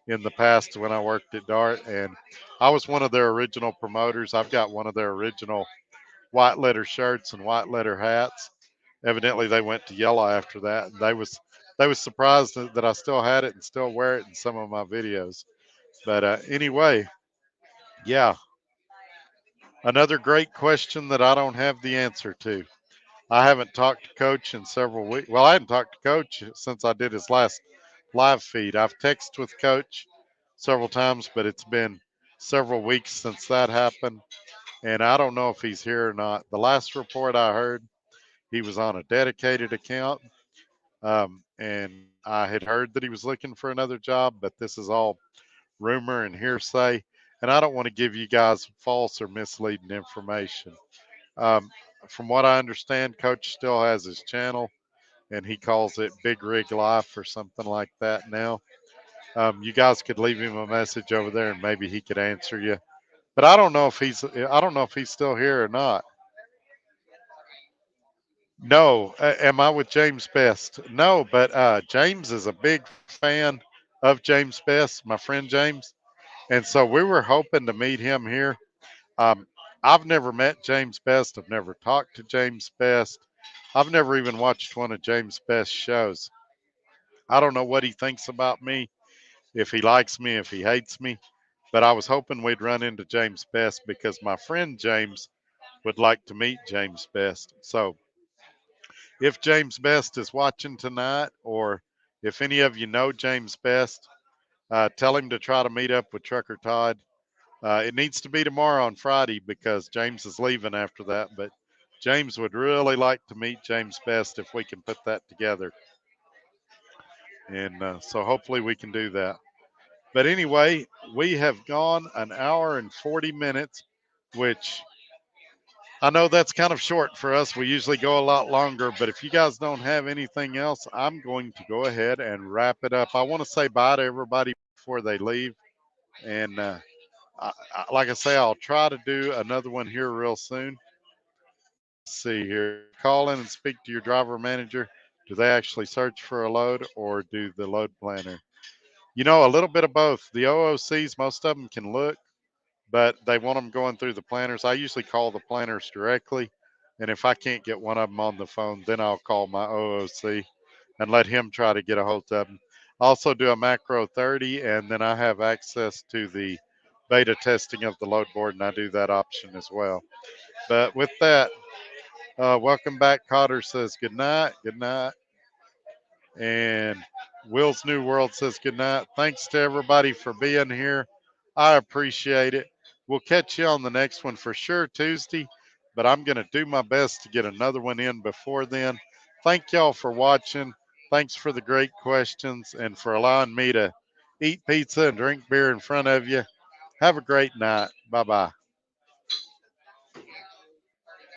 in the past when I worked at Dart, and I was one of their original promoters. I've got one of their original white letter shirts and white letter hats. Evidently, they went to yellow after that, and they was surprised that I still had it and still wear it in some of my videos. But anyway, yeah, another great question that I don't have the answer to. I haven't talked to Coach in several weeks. Well, I hadn't talked to Coach since I did his last live feed. I've texted with Coach several times, but it's been several weeks since that happened, and I don't know if he's here or not. The last report I heard, he was on a dedicated account, and I had heard that he was looking for another job, but this is all rumor and hearsay, and I don't want to give you guys false or misleading information. Um, from what I understand, Coach still has his channel, and he calls it Big Rig Life or something like that now. You guys could leave him a message over there, and maybe he could answer you. But I don't know if he's still here or not. No, am I with James Best? No, but James is a big fan of James Best, my friend James, and so we were hoping to meet him here. Um, I've never met James Best. I've never talked to James Best. I've never even watched one of James Best's shows. I don't know what he thinks about me, if he likes me, if he hates me, but I was hoping we'd run into James Best because my friend James would like to meet James Best. So if James Best is watching tonight, or if any of you know James Best, tell him to try to meet up with Trucker Todd. It needs to be tomorrow on Friday because James is leaving after that. But James would really like to meet James Best if we can put that together. And so hopefully we can do that. But anyway, we have gone an hour and 40 minutes, which I know that's kind of short for us. We usually go a lot longer, but if you guys don't have anything else, I'm going to go ahead and wrap it up. I want to say bye to everybody before they leave. And like I say, I'll try to do another one here real soon. Let's see here. Call in and speak to your driver manager. Do they actually search for a load or do the load planner? You know, a little bit of both. The OOCs, most of them can look, but they want them going through the planners. I usually call the planners directly. And if I can't get one of them on the phone, then I'll call my OOC. and let him try to get a hold of them. Also do a macro 30, and then I have access to the beta testing of the load board, and I do that option as well. But with that, welcome back. Cotter says good night. Good night. And Will's New World says good night. Thanks to everybody for being here. I appreciate it. We'll catch you on the next one for sure Tuesday, but I'm going to do my best to get another one in before then. Thank y'all for watching. Thanks for the great questions and for allowing me to eat pizza and drink beer in front of you. Have a great night. Bye bye.